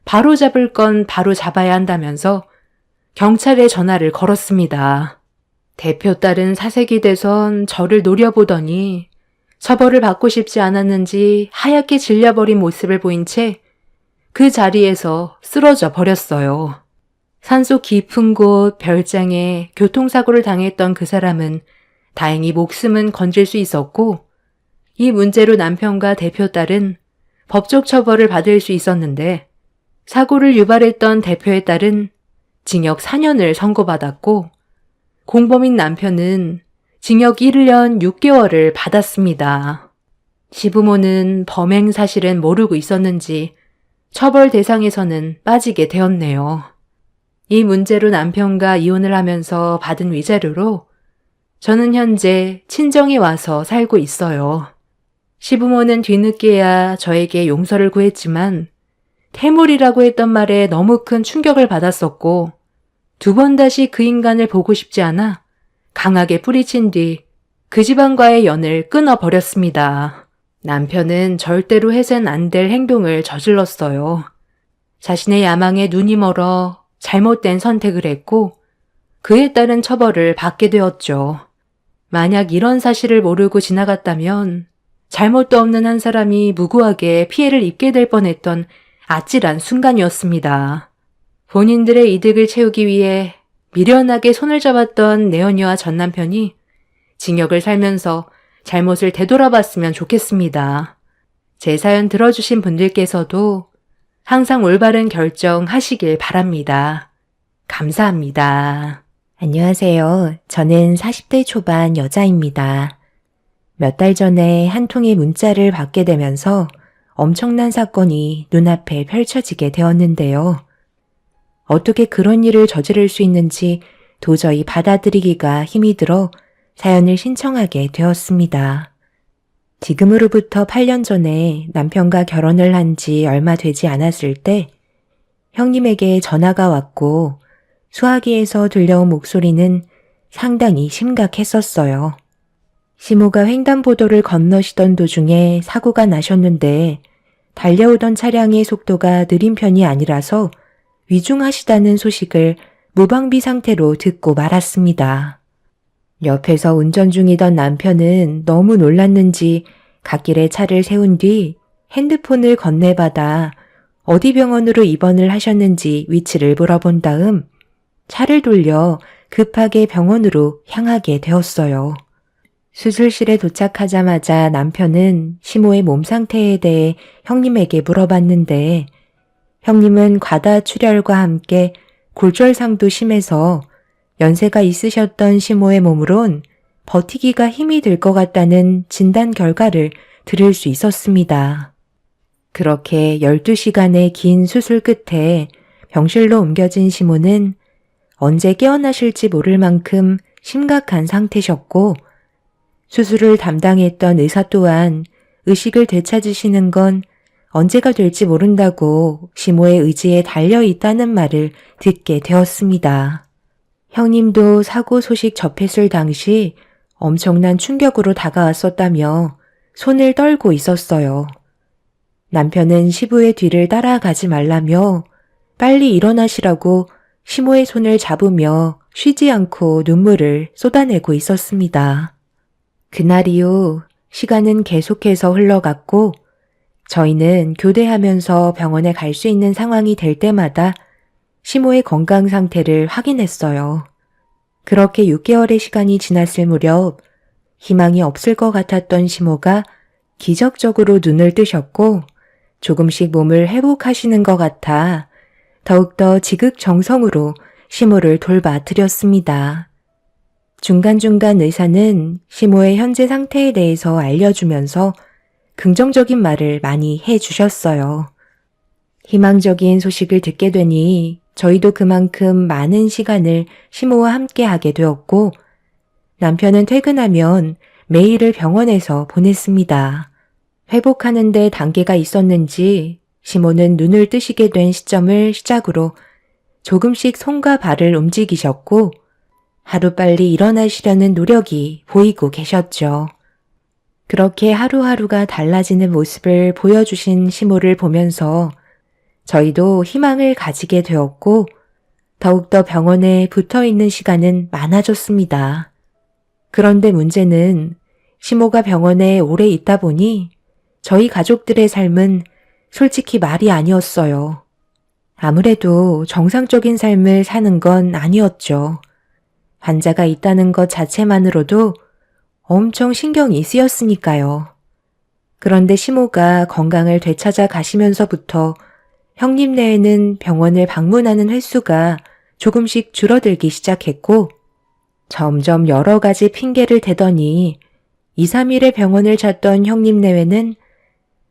바로 잡을 건 바로 잡아야 한다면서 경찰에 전화를 걸었습니다. 대표 딸은 사색이 돼선 저를 노려보더니 처벌을 받고 싶지 않았는지 하얗게 질려버린 모습을 보인 채 그 자리에서 쓰러져 버렸어요. 산속 깊은 곳 별장에 교통사고를 당했던 그 사람은 다행히 목숨은 건질 수 있었고 이 문제로 남편과 대표 딸은 법적 처벌을 받을 수 있었는데 사고를 유발했던 대표의 딸은 징역 4년을 선고받았고 공범인 남편은 징역 1년 6개월을 받았습니다. 시부모는 범행 사실은 모르고 있었는지 처벌 대상에서는 빠지게 되었네요. 이 문제로 남편과 이혼을 하면서 받은 위자료로 저는 현재 친정에 와서 살고 있어요. 시부모는 뒤늦게야 저에게 용서를 구했지만 태물이라고 했던 말에 너무 큰 충격을 받았었고 2번 다시 그 인간을 보고 싶지 않아 강하게 뿌리친 뒤 그 집안과의 연을 끊어버렸습니다. 남편은 절대로 해선 안 될 행동을 저질렀어요. 자신의 야망에 눈이 멀어 잘못된 선택을 했고 그에 따른 처벌을 받게 되었죠. 만약 이런 사실을 모르고 지나갔다면 잘못도 없는 한 사람이 무고하게 피해를 입게 될 뻔했던 아찔한 순간이었습니다. 본인들의 이득을 채우기 위해 미련하게 손을 잡았던 내연녀와 전 남편이 징역을 살면서 잘못을 되돌아봤으면 좋겠습니다. 제 사연 들어주신 분들께서도 항상 올바른 결정하시길 바랍니다. 감사합니다. 안녕하세요. 저는 40대 초반 여자입니다. 몇 달 전에 한 통의 문자를 받게 되면서 엄청난 사건이 눈앞에 펼쳐지게 되었는데요. 어떻게 그런 일을 저지를 수 있는지 도저히 받아들이기가 힘이 들어 사연을 신청하게 되었습니다. 지금으로부터 8년 전에 남편과 결혼을 한 지 얼마 되지 않았을 때 형님에게 전화가 왔고 수화기에서 들려온 목소리는 상당히 심각했었어요. 시모가 횡단보도를 건너시던 도중에 사고가 나셨는데 달려오던 차량의 속도가 느린 편이 아니라서 위중하시다는 소식을 무방비 상태로 듣고 말았습니다. 옆에서 운전 중이던 남편은 너무 놀랐는지 갓길에 차를 세운 뒤 핸드폰을 건네받아 어디 병원으로 입원을 하셨는지 위치를 물어본 다음 차를 돌려 급하게 병원으로 향하게 되었어요. 수술실에 도착하자마자 남편은 시모의 몸 상태에 대해 형님에게 물어봤는데 형님은 과다출혈과 함께 골절상도 심해서 연세가 있으셨던 시모의 몸으론 버티기가 힘이 들 것 같다는 진단 결과를 들을 수 있었습니다. 그렇게 12시간의 긴 수술 끝에 병실로 옮겨진 시모는 언제 깨어나실지 모를 만큼 심각한 상태셨고 수술을 담당했던 의사 또한 의식을 되찾으시는 건 언제가 될지 모른다고 시모의 의지에 달려 있다는 말을 듣게 되었습니다. 형님도 사고 소식 접했을 당시 엄청난 충격으로 다가왔었다며 손을 떨고 있었어요. 남편은 시부의 뒤를 따라가지 말라며 빨리 일어나시라고 시모의 손을 잡으며 쉬지 않고 눈물을 쏟아내고 있었습니다. 그날 이후 시간은 계속해서 흘러갔고 저희는 교대하면서 병원에 갈 수 있는 상황이 될 때마다 시모의 건강 상태를 확인했어요. 그렇게 6개월의 시간이 지났을 무렵 희망이 없을 것 같았던 시모가 기적적으로 눈을 뜨셨고 조금씩 몸을 회복하시는 것 같아 더욱더 지극정성으로 시모를 돌봐드렸습니다. 중간중간 의사는 시모의 현재 상태에 대해서 알려주면서 긍정적인 말을 많이 해주셨어요. 희망적인 소식을 듣게 되니 저희도 그만큼 많은 시간을 시모와 함께 하게 되었고 남편은 퇴근하면 매일을 병원에서 보냈습니다. 회복하는 데 단계가 있었는지 시모는 눈을 뜨시게 된 시점을 시작으로 조금씩 손과 발을 움직이셨고 하루빨리 일어나시려는 노력이 보이고 계셨죠. 그렇게 하루하루가 달라지는 모습을 보여주신 시모를 보면서 저희도 희망을 가지게 되었고 더욱더 병원에 붙어있는 시간은 많아졌습니다. 그런데 문제는 시모가 병원에 오래 있다 보니 저희 가족들의 삶은 솔직히 말이 아니었어요. 아무래도 정상적인 삶을 사는 건 아니었죠. 환자가 있다는 것 자체만으로도 엄청 신경이 쓰였으니까요. 그런데 시모가 건강을 되찾아 가시면서부터 형님네에는 병원을 방문하는 횟수가 조금씩 줄어들기 시작했고 점점 여러 가지 핑계를 대더니 2, 3일에 병원을 찾던 형님네회는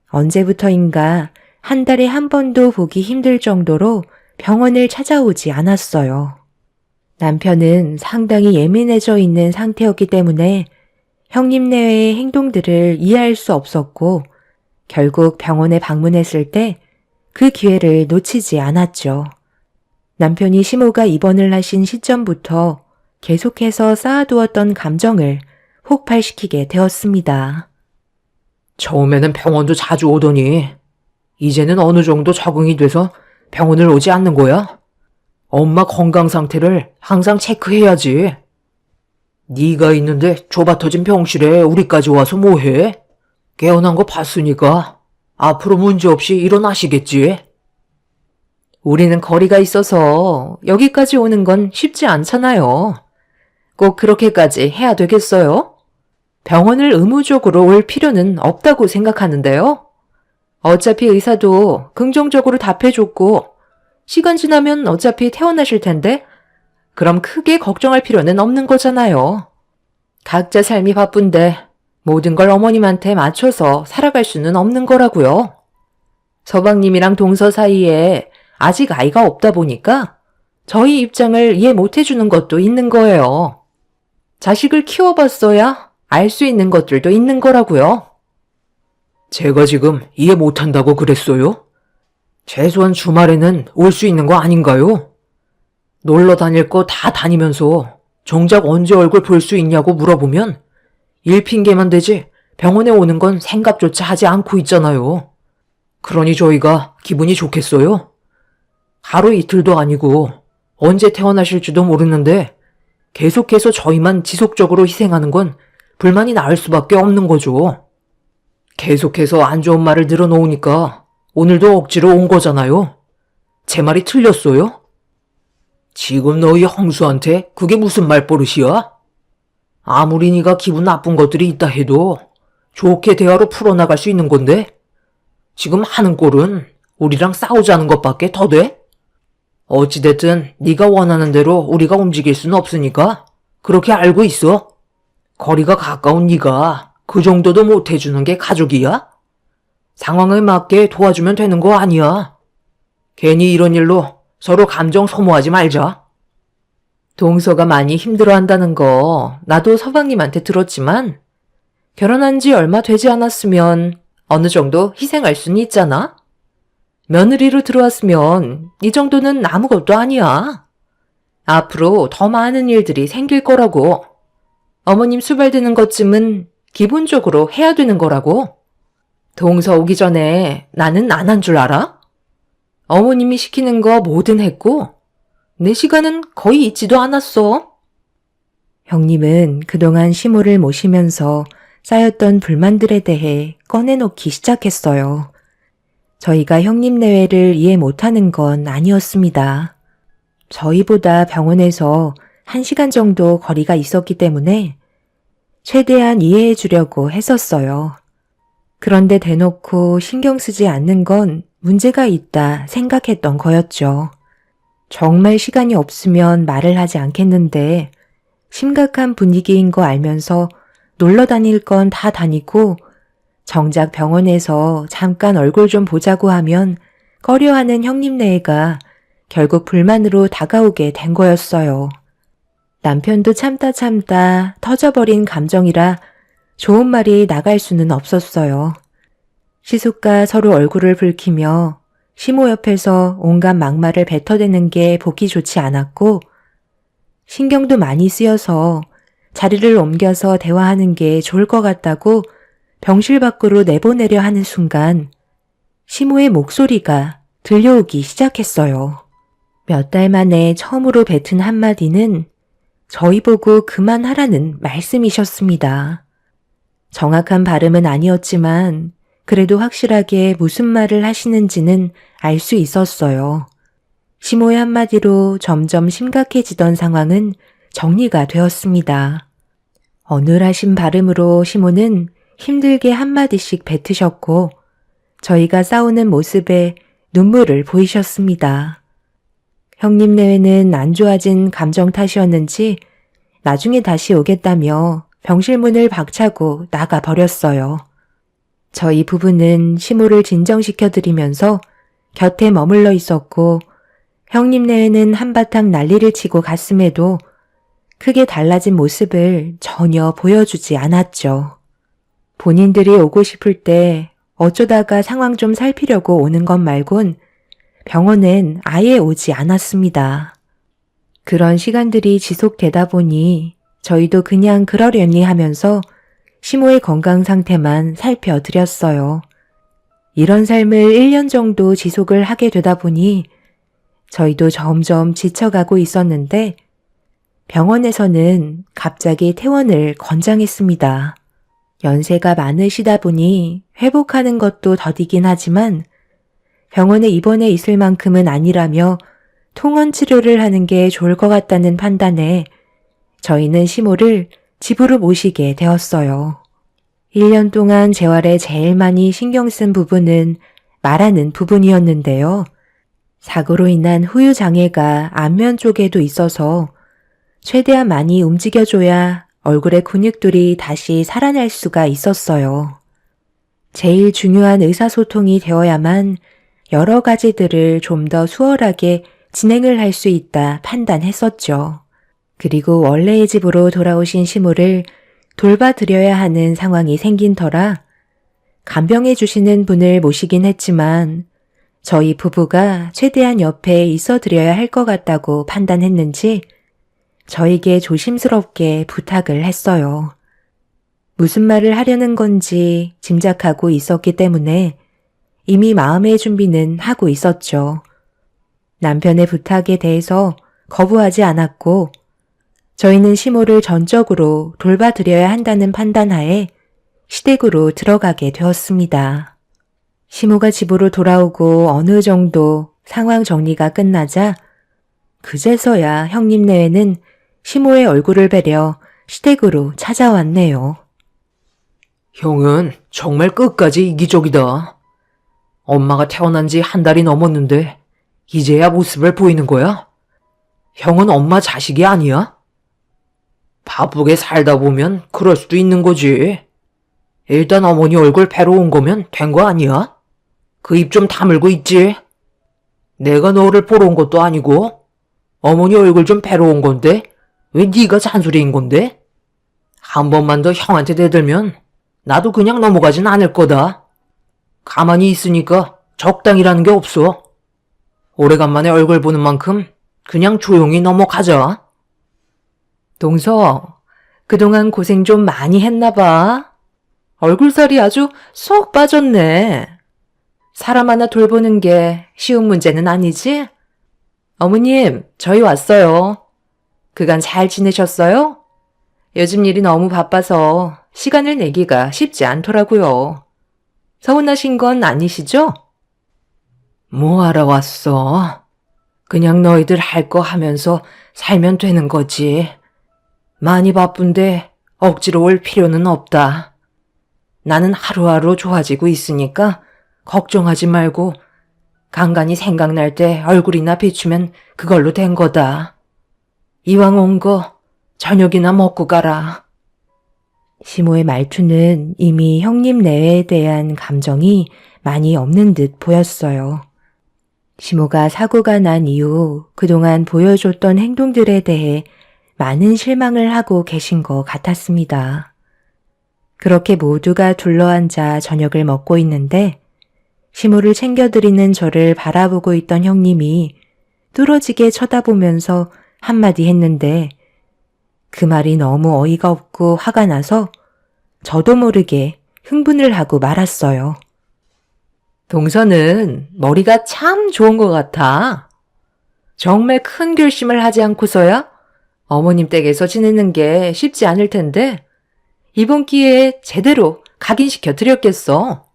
언제부터인가 한 달에 한 번도 보기 힘들 정도로 병원을 찾아오지 않았어요. 남편은 상당히 예민해져 있는 상태였기 때문에 형님네회의 행동들을 이해할 수 없었고 결국 병원에 방문했을 때 그 기회를 놓치지 않았죠. 남편이 시모가 입원을 하신 시점부터 계속해서 쌓아두었던 감정을 폭발시키게 되었습니다. 처음에는 병원도 자주 오더니 이제는 어느 정도 적응이 돼서 병원을 오지 않는 거야? 엄마 건강 상태를 항상 체크해야지. 네가 있는데 좁아 터진 병실에 우리까지 와서 뭐해? 깨어난 거 봤으니까 앞으로 문제없이 일어나시겠지? 우리는 거리가 있어서 여기까지 오는 건 쉽지 않잖아요. 꼭 그렇게까지 해야 되겠어요? 병원을 의무적으로 올 필요는 없다고 생각하는데요. 어차피 의사도 긍정적으로 답해줬고 시간 지나면 어차피 퇴원하실 텐데 그럼 크게 걱정할 필요는 없는 거잖아요. 각자 삶이 바쁜데 모든 걸 어머님한테 맞춰서 살아갈 수는 없는 거라고요. 서방님이랑 동서 사이에 아직 아이가 없다 보니까 저희 입장을 이해 못 해주는 것도 있는 거예요. 자식을 키워봤어야 알 수 있는 것들도 있는 거라고요. 제가 지금 이해 못한다고 그랬어요? 최소한 주말에는 올 수 있는 거 아닌가요? 놀러 다닐 거 다 다니면서 정작 언제 얼굴 볼 수 있냐고 물어보면 일 핑계만 대지 병원에 오는 건 생각조차 하지 않고 있잖아요. 그러니 저희가 기분이 좋겠어요? 하루 이틀도 아니고 언제 태어나실지도 모르는데 계속해서 저희만 지속적으로 희생하는 건 불만이 나을 수밖에 없는 거죠. 계속해서 안 좋은 말을 늘어놓으니까 오늘도 억지로 온 거잖아요. 제 말이 틀렸어요? 지금 너희 형수한테 그게 무슨 말버릇이야? 아무리 네가 기분 나쁜 것들이 있다 해도 좋게 대화로 풀어나갈 수 있는 건데 지금 하는 꼴은 우리랑 싸우자는 것밖에 더 돼? 어찌됐든 네가 원하는 대로 우리가 움직일 수는 없으니까 그렇게 알고 있어. 거리가 가까운 네가 그 정도도 못 해주는 게 가족이야? 상황에 맞게 도와주면 되는 거 아니야. 괜히 이런 일로 서로 감정 소모하지 말자. 동서가 많이 힘들어한다는 거 나도 서방님한테 들었지만 결혼한 지 얼마 되지 않았으면 어느 정도 희생할 수는 있잖아. 며느리로 들어왔으면 이 정도는 아무것도 아니야. 앞으로 더 많은 일들이 생길 거라고. 어머님 수발되는 것쯤은 기본적으로 해야 되는 거라고. 동서 오기 전에 나는 안 한 줄 알아? 어머님이 시키는 거 뭐든 했고 내 시간은 거의 있지도 않았어. 형님은 그동안 시모를 모시면서 쌓였던 불만들에 대해 꺼내놓기 시작했어요. 저희가 형님 내외를 이해 못하는 건 아니었습니다. 저희보다 병원에서 1시간 정도 거리가 있었기 때문에 최대한 이해해 주려고 했었어요. 그런데 대놓고 신경 쓰지 않는 건 문제가 있다 생각했던 거였죠. 정말 시간이 없으면 말을 하지 않겠는데 심각한 분위기인 거 알면서 놀러 다닐 건 다 다니고 정작 병원에서 잠깐 얼굴 좀 보자고 하면 꺼려하는 형님네가 결국 불만으로 다가오게 된 거였어요. 남편도 참다 터져버린 감정이라 좋은 말이 나갈 수는 없었어요. 시숙과 서로 얼굴을 붉히며 시모 옆에서 온갖 막말을 뱉어대는 게 보기 좋지 않았고 신경도 많이 쓰여서 자리를 옮겨서 대화하는 게 좋을 것 같다고 병실 밖으로 내보내려 하는 순간 시모의 목소리가 들려오기 시작했어요. 몇 달 만에 처음으로 뱉은 한마디는 저희 보고 그만하라는 말씀이셨습니다. 정확한 발음은 아니었지만 그래도 확실하게 무슨 말을 하시는지는 알 수 있었어요. 시모의 한마디로 점점 심각해지던 상황은 정리가 되었습니다. 어눌하신 발음으로 시모는 힘들게 한마디씩 뱉으셨고 저희가 싸우는 모습에 눈물을 보이셨습니다. 형님 내외는 안 좋아진 감정 탓이었는지 나중에 다시 오겠다며 병실 문을 박차고 나가버렸어요. 저희 부부는 시모를 진정시켜드리면서 곁에 머물러 있었고 형님 내외는 한바탕 난리를 치고 갔음에도 크게 달라진 모습을 전혀 보여주지 않았죠. 본인들이 오고 싶을 때 어쩌다가 상황 좀 살피려고 오는 것 말곤 병원엔 아예 오지 않았습니다. 그런 시간들이 지속되다 보니 저희도 그냥 그러려니 하면서 시모의 건강 상태만 살펴드렸어요. 이런 삶을 1년 정도 지속을 하게 되다 보니 저희도 점점 지쳐가고 있었는데 병원에서는 갑자기 퇴원을 권장했습니다. 연세가 많으시다 보니 회복하는 것도 더디긴 하지만 병원에 입원해 있을 만큼은 아니라며 통원 치료를 하는 게 좋을 것 같다는 판단에 저희는 시모를 집으로 모시게 되었어요. 1년 동안 재활에 제일 많이 신경 쓴 부분은 말하는 부분이었는데요. 사고로 인한 후유 장애가 안면 쪽에도 있어서 최대한 많이 움직여줘야 얼굴의 근육들이 다시 살아날 수가 있었어요. 제일 중요한 의사소통이 되어야만 여러 가지들을 좀 더 수월하게 진행을 할 수 있다 판단했었죠. 그리고 원래의 집으로 돌아오신 시모를 돌봐드려야 하는 상황이 생긴 터라 간병해 주시는 분을 모시긴 했지만 저희 부부가 최대한 옆에 있어드려야 할 것 같다고 판단했는지 저에게 조심스럽게 부탁을 했어요. 무슨 말을 하려는 건지 짐작하고 있었기 때문에 이미 마음의 준비는 하고 있었죠. 남편의 부탁에 대해서 거부하지 않았고 저희는 시모를 전적으로 돌봐드려야 한다는 판단하에 시댁으로 들어가게 되었습니다. 시모가 집으로 돌아오고 어느 정도 상황 정리가 끝나자 그제서야 형님 내외는 시모의 얼굴을 뵈려 시댁으로 찾아왔네요. 형은 정말 끝까지 이기적이다. 엄마가 태어난 지 한 달이 넘었는데 이제야 모습을 보이는 거야? 형은 엄마 자식이 아니야? 바쁘게 살다 보면 그럴 수도 있는 거지. 일단 어머니 얼굴 뵈러 온 거면 된 거 아니야? 그 입 좀 다물고 있지. 내가 너를 보러 온 것도 아니고 어머니 얼굴 좀 뵈러 온 건데 왜 네가 잔소리인 건데? 한 번만 더 형한테 대들면 나도 그냥 넘어가진 않을 거다. 가만히 있으니까 적당이라는 게 없어. 오래간만에 얼굴 보는 만큼 그냥 조용히 넘어가자. 동서, 그동안 고생 좀 많이 했나 봐. 얼굴살이 아주 쏙 빠졌네. 사람 하나 돌보는 게 쉬운 문제는 아니지? 어머님, 저희 왔어요. 그간 잘 지내셨어요? 요즘 일이 너무 바빠서 시간을 내기가 쉽지 않더라고요. 서운하신 건 아니시죠? 뭐 하러 왔어? 그냥 너희들 할 거 하면서 살면 되는 거지. 많이 바쁜데 억지로 올 필요는 없다. 나는 하루하루 좋아지고 있으니까 걱정하지 말고 간간히 생각날 때 얼굴이나 비추면 그걸로 된 거다. 이왕 온 거 저녁이나 먹고 가라. 시모의 말투는 이미 형님 내외에 대한 감정이 많이 없는 듯 보였어요. 시모가 사고가 난 이후 그동안 보여줬던 행동들에 대해 많은 실망을 하고 계신 것 같았습니다. 그렇게 모두가 둘러앉아 저녁을 먹고 있는데 시모를 챙겨드리는 저를 바라보고 있던 형님이 뚫어지게 쳐다보면서 한마디 했는데 그 말이 너무 어이가 없고 화가 나서 저도 모르게 흥분을 하고 말았어요. 동서는 머리가 참 좋은 것 같아. 정말 큰 결심을 하지 않고서야 어머님 댁에서 지내는 게 쉽지 않을 텐데 이번 기회에 제대로 각인시켜 드렸겠어.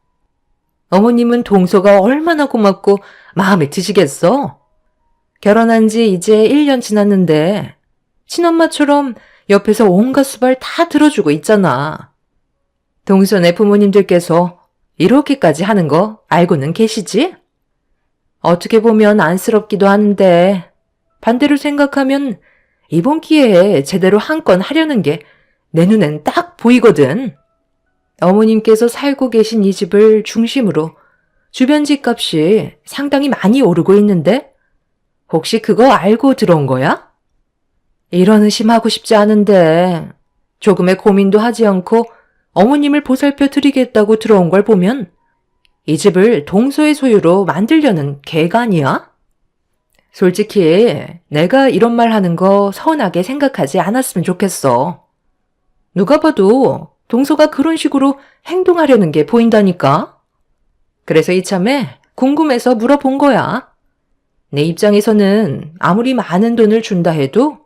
어머님은 동서가 얼마나 고맙고 마음에 드시겠어. 결혼한 지 이제 1년 지났는데 친엄마처럼 옆에서 온갖 수발 다 들어주고 있잖아. 동서네 부모님들께서 이렇게까지 하는 거 알고는 계시지? 어떻게 보면 안쓰럽기도 한데 반대로 생각하면 이번 기회에 제대로 한 건 하려는 게 내 눈엔 딱 보이거든. 어머님께서 살고 계신 이 집을 중심으로 주변 집값이 상당히 많이 오르고 있는데 혹시 그거 알고 들어온 거야? 이런 의심하고 싶지 않은데 조금의 고민도 하지 않고 어머님을 보살펴 드리겠다고 들어온 걸 보면 이 집을 동서의 소유로 만들려는 계획 아니야? 솔직히 내가 이런 말 하는 거 서운하게 생각하지 않았으면 좋겠어. 누가 봐도 동서가 그런 식으로 행동하려는 게 보인다니까. 그래서 이참에 궁금해서 물어본 거야. 내 입장에서는 아무리 많은 돈을 준다 해도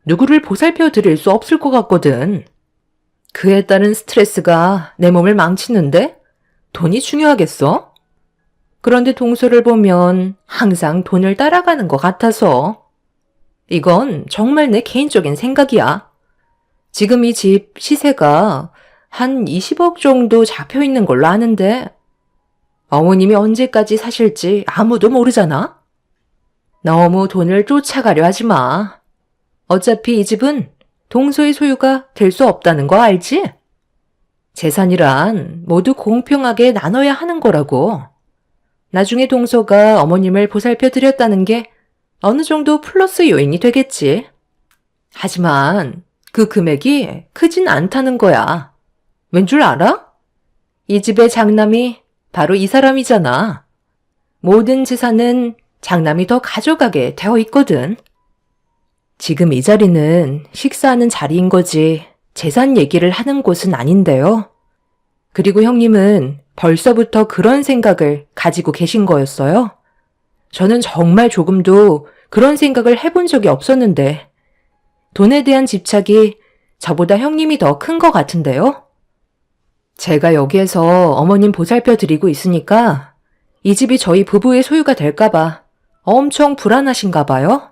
누구를 보살펴 드릴 수 없을 것 같거든. 그에 따른 스트레스가 내 몸을 망치는데 돈이 중요하겠어? 그런데 동서를 보면 항상 돈을 따라가는 것 같아서. 이건 정말 내 개인적인 생각이야. 지금 이 집 시세가 한 20억 정도 잡혀 있는 걸로 아는데 어머님이 언제까지 사실지 아무도 모르잖아? 너무 돈을 쫓아가려 하지 마. 어차피 이 집은 동서의 소유가 될 수 없다는 거 알지? 재산이란 모두 공평하게 나눠야 하는 거라고. 나중에 동서가 어머님을 보살펴 드렸다는 게 어느 정도 플러스 요인이 되겠지. 하지만 그 금액이 크진 않다는 거야. 왠 줄 알아? 이 집의 장남이 바로 이 사람이잖아. 모든 재산은 장남이 더 가져가게 되어 있거든. 지금 이 자리는 식사하는 자리인 거지 재산 얘기를 하는 곳은 아닌데요. 그리고 형님은 벌써부터 그런 생각을 가지고 계신 거였어요. 저는 정말 조금도 그런 생각을 해본 적이 없었는데 돈에 대한 집착이 저보다 형님이 더 큰 것 같은데요. 제가 여기에서 어머님 보살펴 드리고 있으니까 이 집이 저희 부부의 소유가 될까봐 엄청 불안하신가 봐요.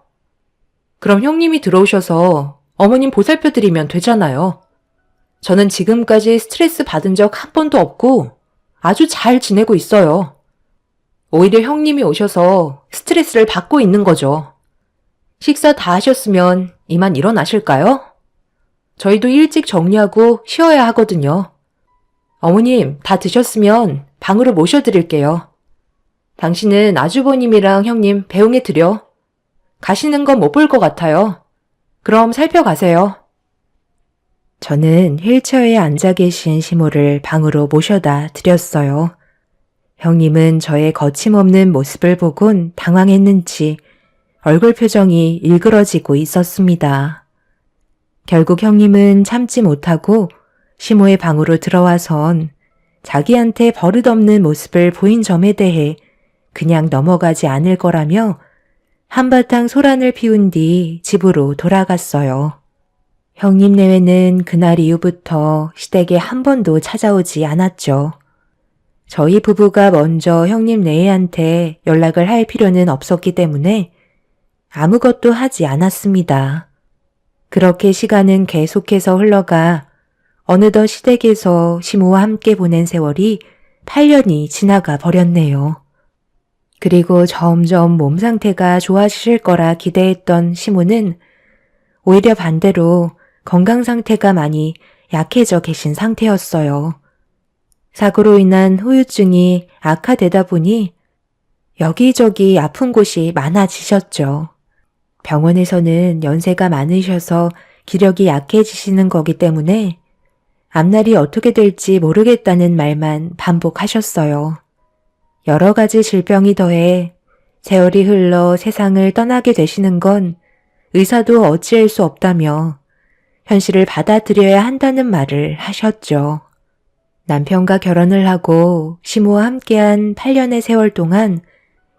그럼 형님이 들어오셔서 어머님 보살펴 드리면 되잖아요. 저는 지금까지 스트레스 받은 적 한 번도 없고 아주 잘 지내고 있어요. 오히려 형님이 오셔서 스트레스를 받고 있는 거죠. 식사 다 하셨으면 이만 일어나실까요? 저희도 일찍 정리하고 쉬어야 하거든요. 어머님, 다 드셨으면 방으로 모셔드릴게요. 당신은 아주버님이랑 형님 배웅해 드려. 가시는 건 못 볼 것 같아요. 그럼 살펴가세요. 저는 휠체어에 앉아 계신 시모를 방으로 모셔다 드렸어요. 형님은 저의 거침없는 모습을 보곤 당황했는지 얼굴 표정이 일그러지고 있었습니다. 결국 형님은 참지 못하고 시모의 방으로 들어와선 자기한테 버릇없는 모습을 보인 점에 대해 그냥 넘어가지 않을 거라며 한바탕 소란을 피운 뒤 집으로 돌아갔어요. 형님 내외는 그날 이후부터 시댁에 한 번도 찾아오지 않았죠. 저희 부부가 먼저 형님 내외한테 연락을 할 필요는 없었기 때문에 아무것도 하지 않았습니다. 그렇게 시간은 계속해서 흘러가 어느덧 시댁에서 시모와 함께 보낸 세월이 8년이 지나가 버렸네요. 그리고 점점 몸 상태가 좋아지실 거라 기대했던 시모는 오히려 반대로 건강 상태가 많이 약해져 계신 상태였어요. 사고로 인한 후유증이 악화되다 보니 여기저기 아픈 곳이 많아지셨죠. 병원에서는 연세가 많으셔서 기력이 약해지시는 거기 때문에 앞날이 어떻게 될지 모르겠다는 말만 반복하셨어요. 여러 가지 질병이 더해 세월이 흘러 세상을 떠나게 되시는 건 의사도 어찌할 수 없다며 현실을 받아들여야 한다는 말을 하셨죠. 남편과 결혼을 하고 시모와 함께한 8년의 세월 동안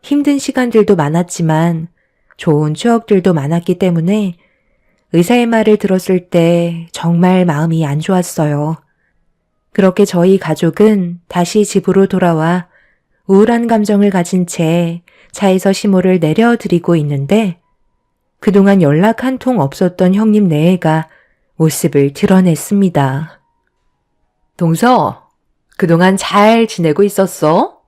힘든 시간들도 많았지만 좋은 추억들도 많았기 때문에 의사의 말을 들었을 때 정말 마음이 안 좋았어요. 그렇게 저희 가족은 다시 집으로 돌아와 우울한 감정을 가진 채 차에서 시모를 내려드리고 있는데 그동안 연락 한 통 없었던 형님 내외가 모습을 드러냈습니다. 동서, 그동안 잘 지내고 있었어?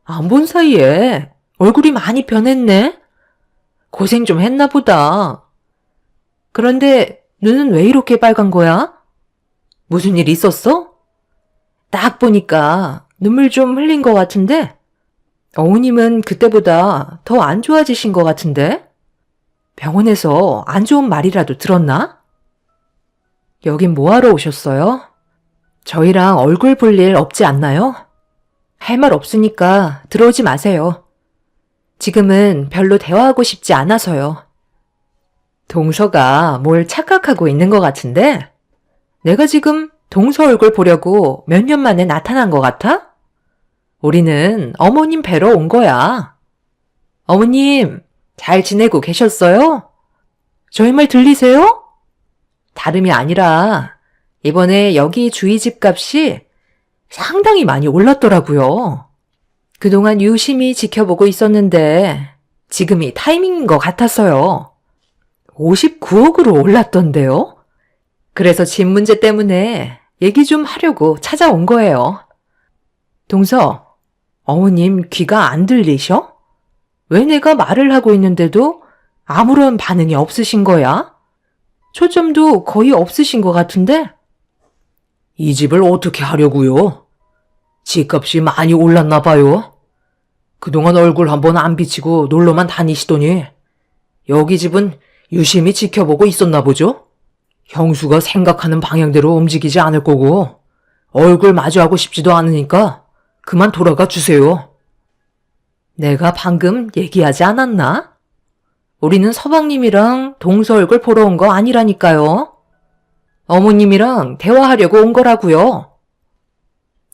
안 본 사이에 얼굴이 많이 변했네? 고생 좀 했나 보다. 그런데 눈은 왜 이렇게 빨간 거야? 무슨 일 있었어? 딱 보니까 눈물 좀 흘린 것 같은데? 어머님은 그때보다 더 안 좋아지신 것 같은데? 병원에서 안 좋은 말이라도 들었나? 여긴 뭐하러 오셨어요? 저희랑 얼굴 볼 일 없지 않나요? 할 말 없으니까 들어오지 마세요. 지금은 별로 대화하고 싶지 않아서요. 동서가 뭘 착각하고 있는 것 같은데? 내가 지금 동서 얼굴 보려고 몇 년 만에 나타난 것 같아? 우리는 어머님 뵈러 온 거야. 어머님, 잘 지내고 계셨어요? 저희 말 들리세요? 다름이 아니라 이번에 여기 주위 집 값이 상당히 많이 올랐더라고요. 그동안 유심히 지켜보고 있었는데 지금이 타이밍인 것 같았어요. 59억으로 올랐던데요? 그래서 집 문제 때문에 얘기 좀 하려고 찾아온 거예요. 동서, 어머님 귀가 안 들리셔? 왜 내가 말을 하고 있는데도 아무런 반응이 없으신 거야? 초점도 거의 없으신 것 같은데? 이 집을 어떻게 하려고요? 집값이 많이 올랐나 봐요. 그동안 얼굴 한번 안 비치고 놀러만 다니시더니 여기 집은 유심히 지켜보고 있었나 보죠? 형수가 생각하는 방향대로 움직이지 않을 거고 얼굴 마주하고 싶지도 않으니까 그만 돌아가 주세요. 내가 방금 얘기하지 않았나? 우리는 서방님이랑 동서 얼굴 보러 온 거 아니라니까요. 어머님이랑 대화하려고 온 거라고요.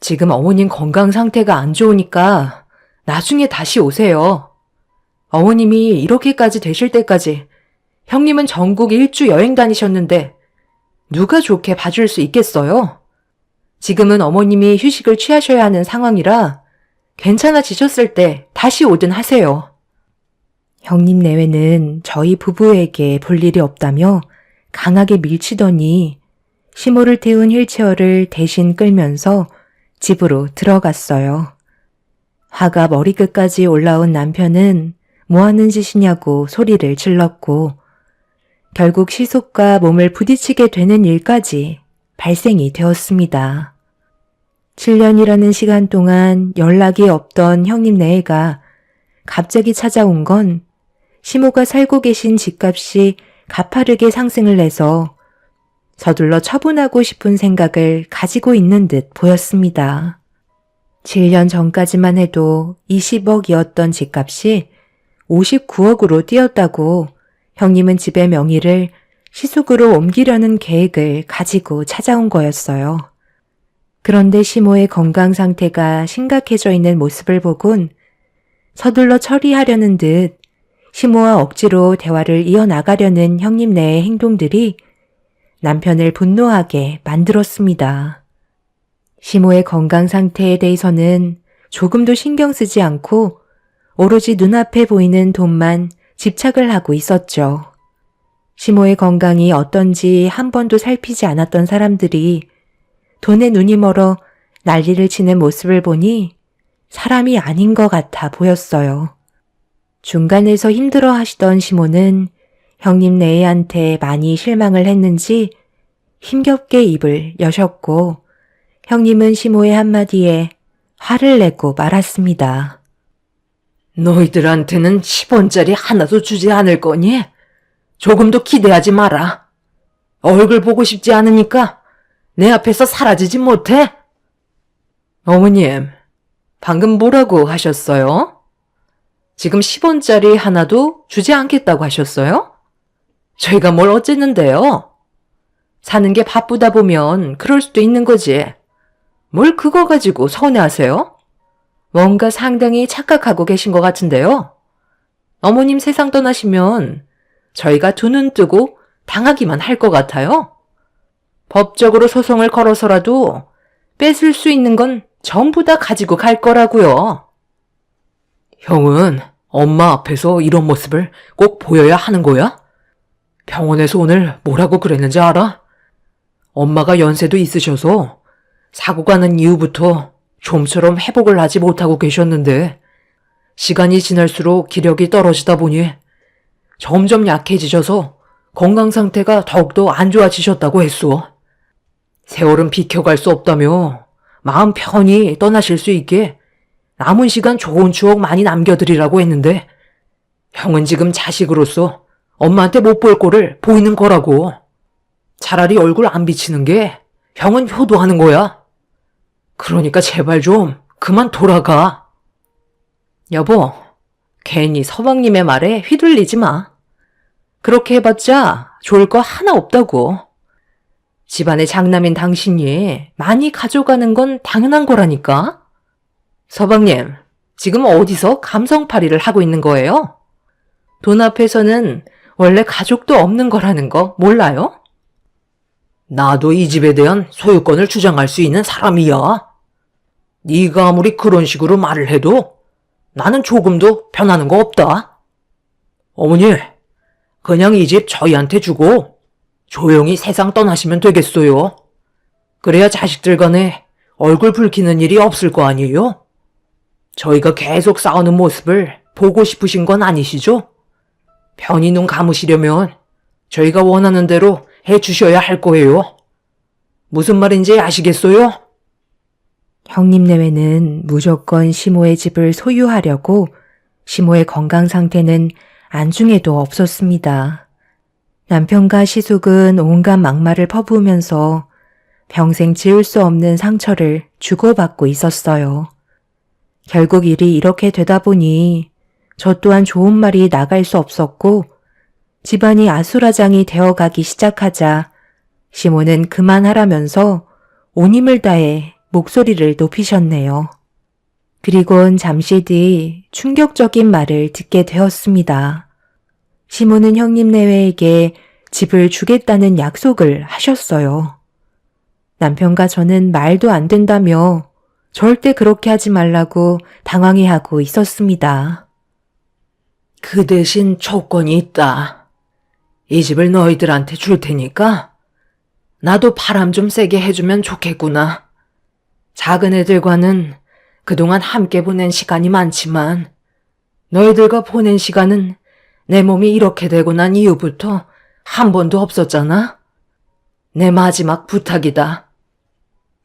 지금 어머님 건강 상태가 안 좋으니까 나중에 다시 오세요. 어머님이 이렇게까지 되실 때까지 형님은 전국 일주 여행 다니셨는데 누가 좋게 봐줄 수 있겠어요? 지금은 어머님이 휴식을 취하셔야 하는 상황이라 괜찮아지셨을 때 다시 오든 하세요. 형님 내외는 저희 부부에게 볼 일이 없다며 강하게 밀치더니 시모를 태운 휠체어를 대신 끌면서 집으로 들어갔어요. 화가 머리끝까지 올라온 남편은 뭐 하는 짓이냐고 소리를 질렀고 결국 시속과 몸을 부딪히게 되는 일까지 발생이 되었습니다. 7년이라는 시간 동안 연락이 없던 형님 내외가 갑자기 찾아온 건 시모가 살고 계신 집값이 가파르게 상승을 해서 서둘러 처분하고 싶은 생각을 가지고 있는 듯 보였습니다. 7년 전까지만 해도 20억이었던 집값이 59억으로 뛰었다고 형님은 집의 명의를 시숙으로 옮기려는 계획을 가지고 찾아온 거였어요. 그런데 시모의 건강 상태가 심각해져 있는 모습을 보곤 서둘러 처리하려는 듯 시모와 억지로 대화를 이어나가려는 형님 내의 행동들이 남편을 분노하게 만들었습니다. 시모의 건강 상태에 대해서는 조금도 신경 쓰지 않고 오로지 눈앞에 보이는 돈만 집착을 하고 있었죠. 시모의 건강이 어떤지 한 번도 살피지 않았던 사람들이 돈에 눈이 멀어 난리를 치는 모습을 보니 사람이 아닌 것 같아 보였어요. 중간에서 힘들어 하시던 시모는 형님 내외한테 많이 실망을 했는지 힘겹게 입을 여셨고 형님은 시모의 한마디에 화를 내고 말았습니다. 너희들한테는 10원짜리 하나도 주지 않을 거니? 조금도 기대하지 마라. 얼굴 보고 싶지 않으니까 내 앞에서 사라지지 못해? 어머님, 방금 뭐라고 하셨어요? 지금 10원짜리 하나도 주지 않겠다고 하셨어요? 저희가 뭘 어쨌는데요? 사는 게 바쁘다 보면 그럴 수도 있는 거지. 뭘 그거 가지고 서운해하세요? 뭔가 상당히 착각하고 계신 것 같은데요. 어머님 세상 떠나시면 저희가 두 눈 뜨고 당하기만 할 것 같아요. 법적으로 소송을 걸어서라도 뺏을 수 있는 건 전부 다 가지고 갈 거라고요. 형은 엄마 앞에서 이런 모습을 꼭 보여야 하는 거야? 병원에서 오늘 뭐라고 그랬는지 알아? 엄마가 연세도 있으셔서 사고가 난 이후부터 좀처럼 회복을 하지 못하고 계셨는데 시간이 지날수록 기력이 떨어지다 보니 점점 약해지셔서 건강 상태가 더욱더 안 좋아지셨다고 했소. 세월은 비켜갈 수 없다며 마음 편히 떠나실 수 있게 남은 시간 좋은 추억 많이 남겨드리라고 했는데 형은 지금 자식으로서 엄마한테 못 볼 꼴을 보이는 거라고. 차라리 얼굴 안 비치는 게 형은 효도하는 거야. 그러니까 제발 좀 그만 돌아가. 여보, 괜히 서방님의 말에 휘둘리지 마. 그렇게 해봤자 좋을 거 하나 없다고. 집안의 장남인 당신이 많이 가져가는 건 당연한 거라니까. 서방님, 지금 어디서 감성팔이를 하고 있는 거예요? 돈 앞에서는 원래 가족도 없는 거라는 거 몰라요? 나도 이 집에 대한 소유권을 주장할 수 있는 사람이야. 네가 아무리 그런 식으로 말을 해도 나는 조금도 변하는 거 없다. 어머니, 그냥 이 집 저희한테 주고 조용히 세상 떠나시면 되겠어요. 그래야 자식들 간에 얼굴 붉히는 일이 없을 거 아니에요? 저희가 계속 싸우는 모습을 보고 싶으신 건 아니시죠? 편히 눈 감으시려면 저희가 원하는 대로 해주셔야 할 거예요. 무슨 말인지 아시겠어요? 형님 내외는 무조건 시모의 집을 소유하려고 시모의 건강 상태는 안중에도 없었습니다. 남편과 시숙은 온갖 막말을 퍼부으면서 평생 지울 수 없는 상처를 주고받고 있었어요. 결국 일이 이렇게 되다 보니 저 또한 좋은 말이 나갈 수 없었고 집안이 아수라장이 되어가기 시작하자 시모는 그만하라면서 온 힘을 다해 목소리를 높이셨네요. 그리곤 잠시 뒤 충격적인 말을 듣게 되었습니다. 시모는 형님 내외에게 집을 주겠다는 약속을 하셨어요. 남편과 저는 말도 안 된다며 절대 그렇게 하지 말라고 당황해하고 있었습니다. 그 대신 조건이 있다. 이 집을 너희들한테 줄 테니까 나도 바람 좀 세게 해주면 좋겠구나. 작은 애들과는 그동안 함께 보낸 시간이 많지만 너희들과 보낸 시간은 내 몸이 이렇게 되고 난 이후부터 한 번도 없었잖아. 내 마지막 부탁이다.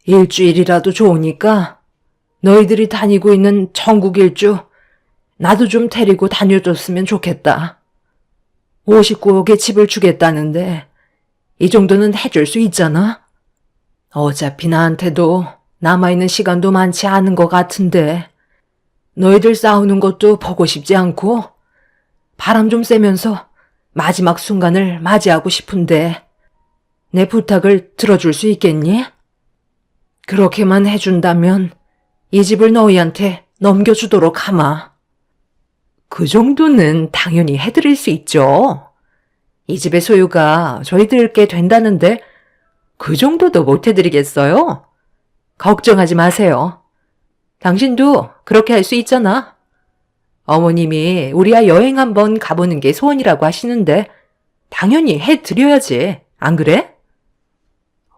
일주일이라도 좋으니까 너희들이 다니고 있는 천국 일주 나도 좀 데리고 다녀줬으면 좋겠다. 59억의 집을 주겠다는데 이 정도는 해줄 수 있잖아. 어차피 나한테도 남아있는 시간도 많지 않은 것 같은데 너희들 싸우는 것도 보고 싶지 않고 바람 좀 쐬면서 마지막 순간을 맞이하고 싶은데 내 부탁을 들어줄 수 있겠니? 그렇게만 해준다면 이 집을 너희한테 넘겨주도록 하마. 그 정도는 당연히 해드릴 수 있죠. 이 집의 소유가 저희들께 된다는데 그 정도도 못 해드리겠어요? 걱정하지 마세요. 당신도 그렇게 할 수 있잖아. 어머님이 우리와 여행 한번 가보는 게 소원이라고 하시는데 당연히 해드려야지. 안 그래?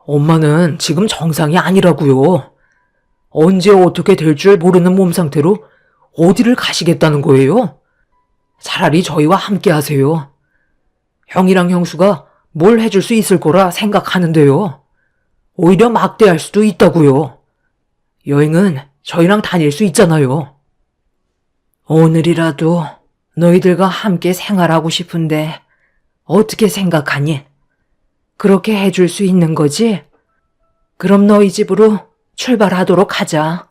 엄마는 지금 정상이 아니라고요. 언제 어떻게 될 줄 모르는 몸 상태로 어디를 가시겠다는 거예요? 차라리 저희와 함께 하세요. 형이랑 형수가 뭘 해줄 수 있을 거라 생각하는데요. 오히려 막대할 수도 있다고요. 여행은 저희랑 다닐 수 있잖아요. 오늘이라도 너희들과 함께 생활하고 싶은데 어떻게 생각하니? 그렇게 해줄 수 있는 거지? 그럼 너희 집으로 출발하도록 하자.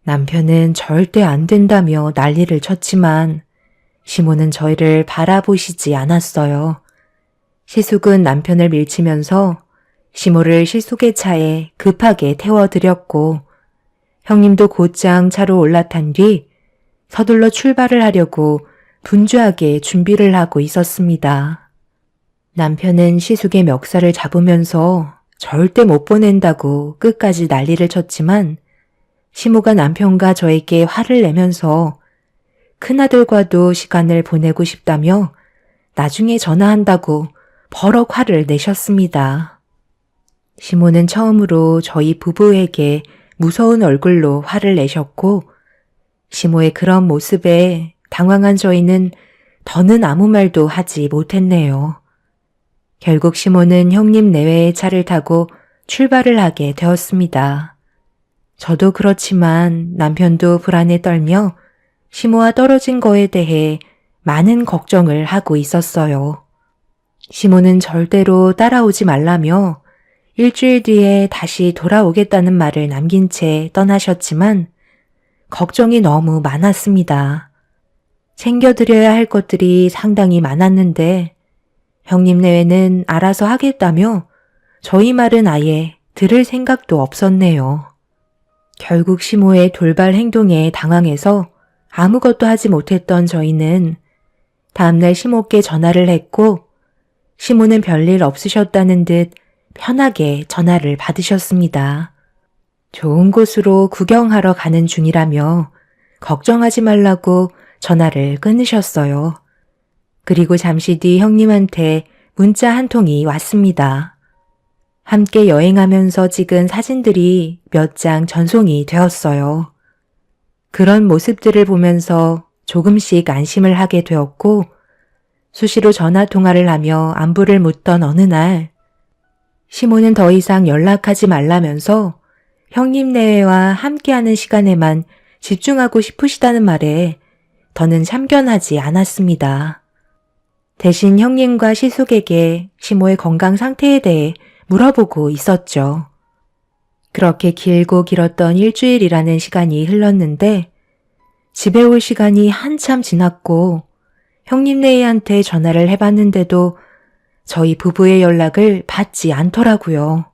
남편은 절대 안 된다며 난리를 쳤지만 시모는 저희를 바라보시지 않았어요. 시숙은 남편을 밀치면서 시모를 시숙의 차에 급하게 태워드렸고 형님도 곧장 차로 올라탄 뒤 서둘러 출발을 하려고 분주하게 준비를 하고 있었습니다. 남편은 시숙의 멱살을 잡으면서 절대 못 보낸다고 끝까지 난리를 쳤지만 시모가 남편과 저에게 화를 내면서 큰아들과도 시간을 보내고 싶다며 나중에 전화한다고 버럭 화를 내셨습니다. 시모는 처음으로 저희 부부에게 무서운 얼굴로 화를 내셨고 시모의 그런 모습에 당황한 저희는 더는 아무 말도 하지 못했네요. 결국 시모는 형님 내외의 차를 타고 출발을 하게 되었습니다. 저도 그렇지만 남편도 불안에 떨며 시모와 떨어진 거에 대해 많은 걱정을 하고 있었어요. 시모는 절대로 따라오지 말라며 일주일 뒤에 다시 돌아오겠다는 말을 남긴 채 떠나셨지만 걱정이 너무 많았습니다. 챙겨드려야 할 것들이 상당히 많았는데 형님 내외는 알아서 하겠다며 저희 말은 아예 들을 생각도 없었네요. 결국 시모의 돌발 행동에 당황해서 아무것도 하지 못했던 저희는 다음날 시모께 전화를 했고 시모는 별일 없으셨다는 듯 편하게 전화를 받으셨습니다. 좋은 곳으로 구경하러 가는 중이라며 걱정하지 말라고 전화를 끊으셨어요. 그리고 잠시 뒤 형님한테 문자 한 통이 왔습니다. 함께 여행하면서 찍은 사진들이 몇 장 전송이 되었어요. 그런 모습들을 보면서 조금씩 안심을 하게 되었고 수시로 전화 통화를 하며 안부를 묻던 어느 날 시모는 더 이상 연락하지 말라면서 형님 내외와 함께하는 시간에만 집중하고 싶으시다는 말에 더는 참견하지 않았습니다. 대신 형님과 시숙에게 시모의 건강 상태에 대해 물어보고 있었죠. 그렇게 길고 길었던 일주일이라는 시간이 흘렀는데 집에 올 시간이 한참 지났고 형님 내외한테 전화를 해봤는데도 저희 부부의 연락을 받지 않더라고요.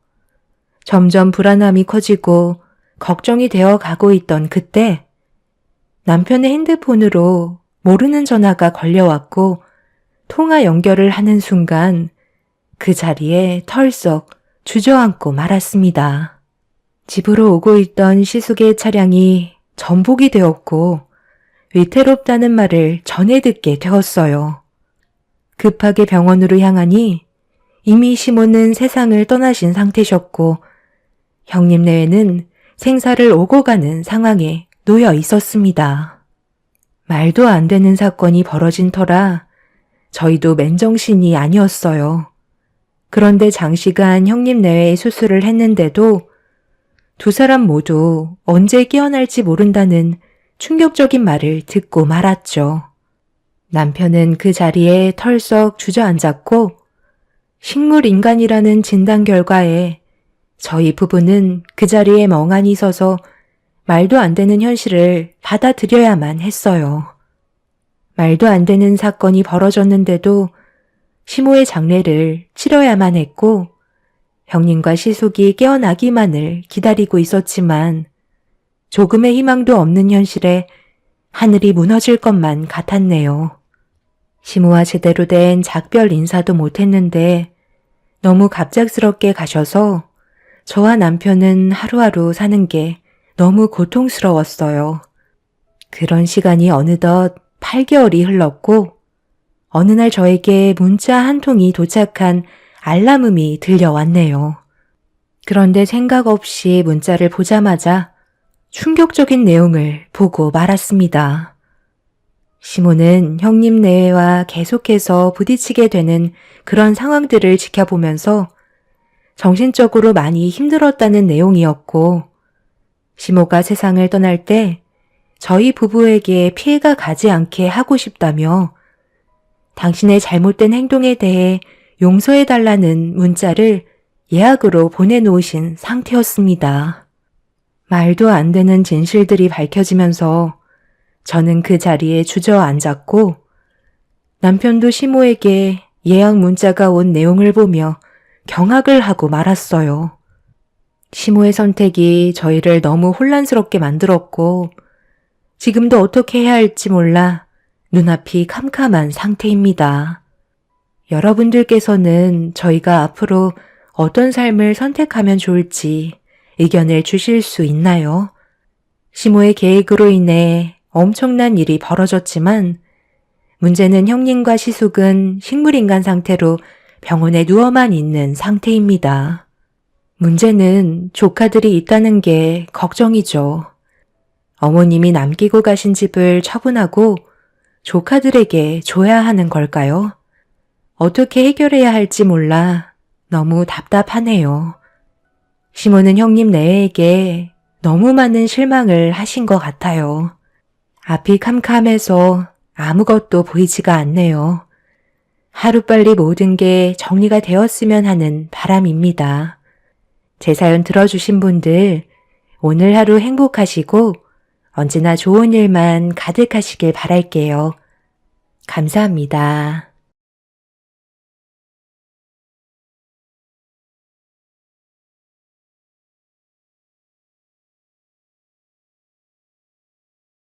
점점 불안함이 커지고 걱정이 되어 가고 있던 그때 남편의 핸드폰으로 모르는 전화가 걸려왔고 통화 연결을 하는 순간 그 자리에 털썩 주저앉고 말았습니다. 집으로 오고 있던 시숙의 차량이 전복이 되었고 위태롭다는 말을 전해 듣게 되었어요. 급하게 병원으로 향하니 이미 시모는 세상을 떠나신 상태셨고 형님 내외는 생사를 오고 가는 상황에 놓여 있었습니다. 말도 안 되는 사건이 벌어진 터라 저희도 맨정신이 아니었어요. 그런데 장시간 형님 내외의 수술을 했는데도 두 사람 모두 언제 깨어날지 모른다는 충격적인 말을 듣고 말았죠. 남편은 그 자리에 털썩 주저앉았고 식물인간이라는 진단 결과에 저희 부부는 그 자리에 멍하니 서서 말도 안 되는 현실을 받아들여야만 했어요. 말도 안 되는 사건이 벌어졌는데도 시모의 장례를 치러야만 했고 형님과 시숙이 깨어나기만을 기다리고 있었지만 조금의 희망도 없는 현실에 하늘이 무너질 것만 같았네요. 시모와 제대로 된 작별 인사도 못했는데 너무 갑작스럽게 가셔서 저와 남편은 하루하루 사는 게 너무 고통스러웠어요. 그런 시간이 어느덧 8개월이 흘렀고 어느 날 저에게 문자 한 통이 도착한 알람음이 들려왔네요. 그런데 생각 없이 문자를 보자마자 충격적인 내용을 보고 말았습니다. 시모는 형님 내외와 계속해서 부딪히게 되는 그런 상황들을 지켜보면서 정신적으로 많이 힘들었다는 내용이었고 시모가 세상을 떠날 때 저희 부부에게 피해가 가지 않게 하고 싶다며 당신의 잘못된 행동에 대해 용서해달라는 문자를 예약으로 보내놓으신 상태였습니다. 말도 안 되는 진실들이 밝혀지면서 저는 그 자리에 주저앉았고 남편도 시모에게 예약 문자가 온 내용을 보며 경악을 하고 말았어요. 시모의 선택이 저희를 너무 혼란스럽게 만들었고 지금도 어떻게 해야 할지 몰라 눈앞이 캄캄한 상태입니다. 여러분들께서는 저희가 앞으로 어떤 삶을 선택하면 좋을지 의견을 주실 수 있나요? 시모의 계획으로 인해 엄청난 일이 벌어졌지만 문제는 형님과 시숙은 식물인간 상태로 병원에 누워만 있는 상태입니다. 문제는 조카들이 있다는 게 걱정이죠. 어머님이 남기고 가신 집을 처분하고 조카들에게 줘야 하는 걸까요? 어떻게 해결해야 할지 몰라 너무 답답하네요. 시모는 형님 내외에게 너무 많은 실망을 하신 것 같아요. 앞이 캄캄해서 아무것도 보이지가 않네요. 하루빨리 모든 게 정리가 되었으면 하는 바람입니다. 제 사연 들어주신 분들 오늘 하루 행복하시고 언제나 좋은 일만 가득하시길 바랄게요. 감사합니다.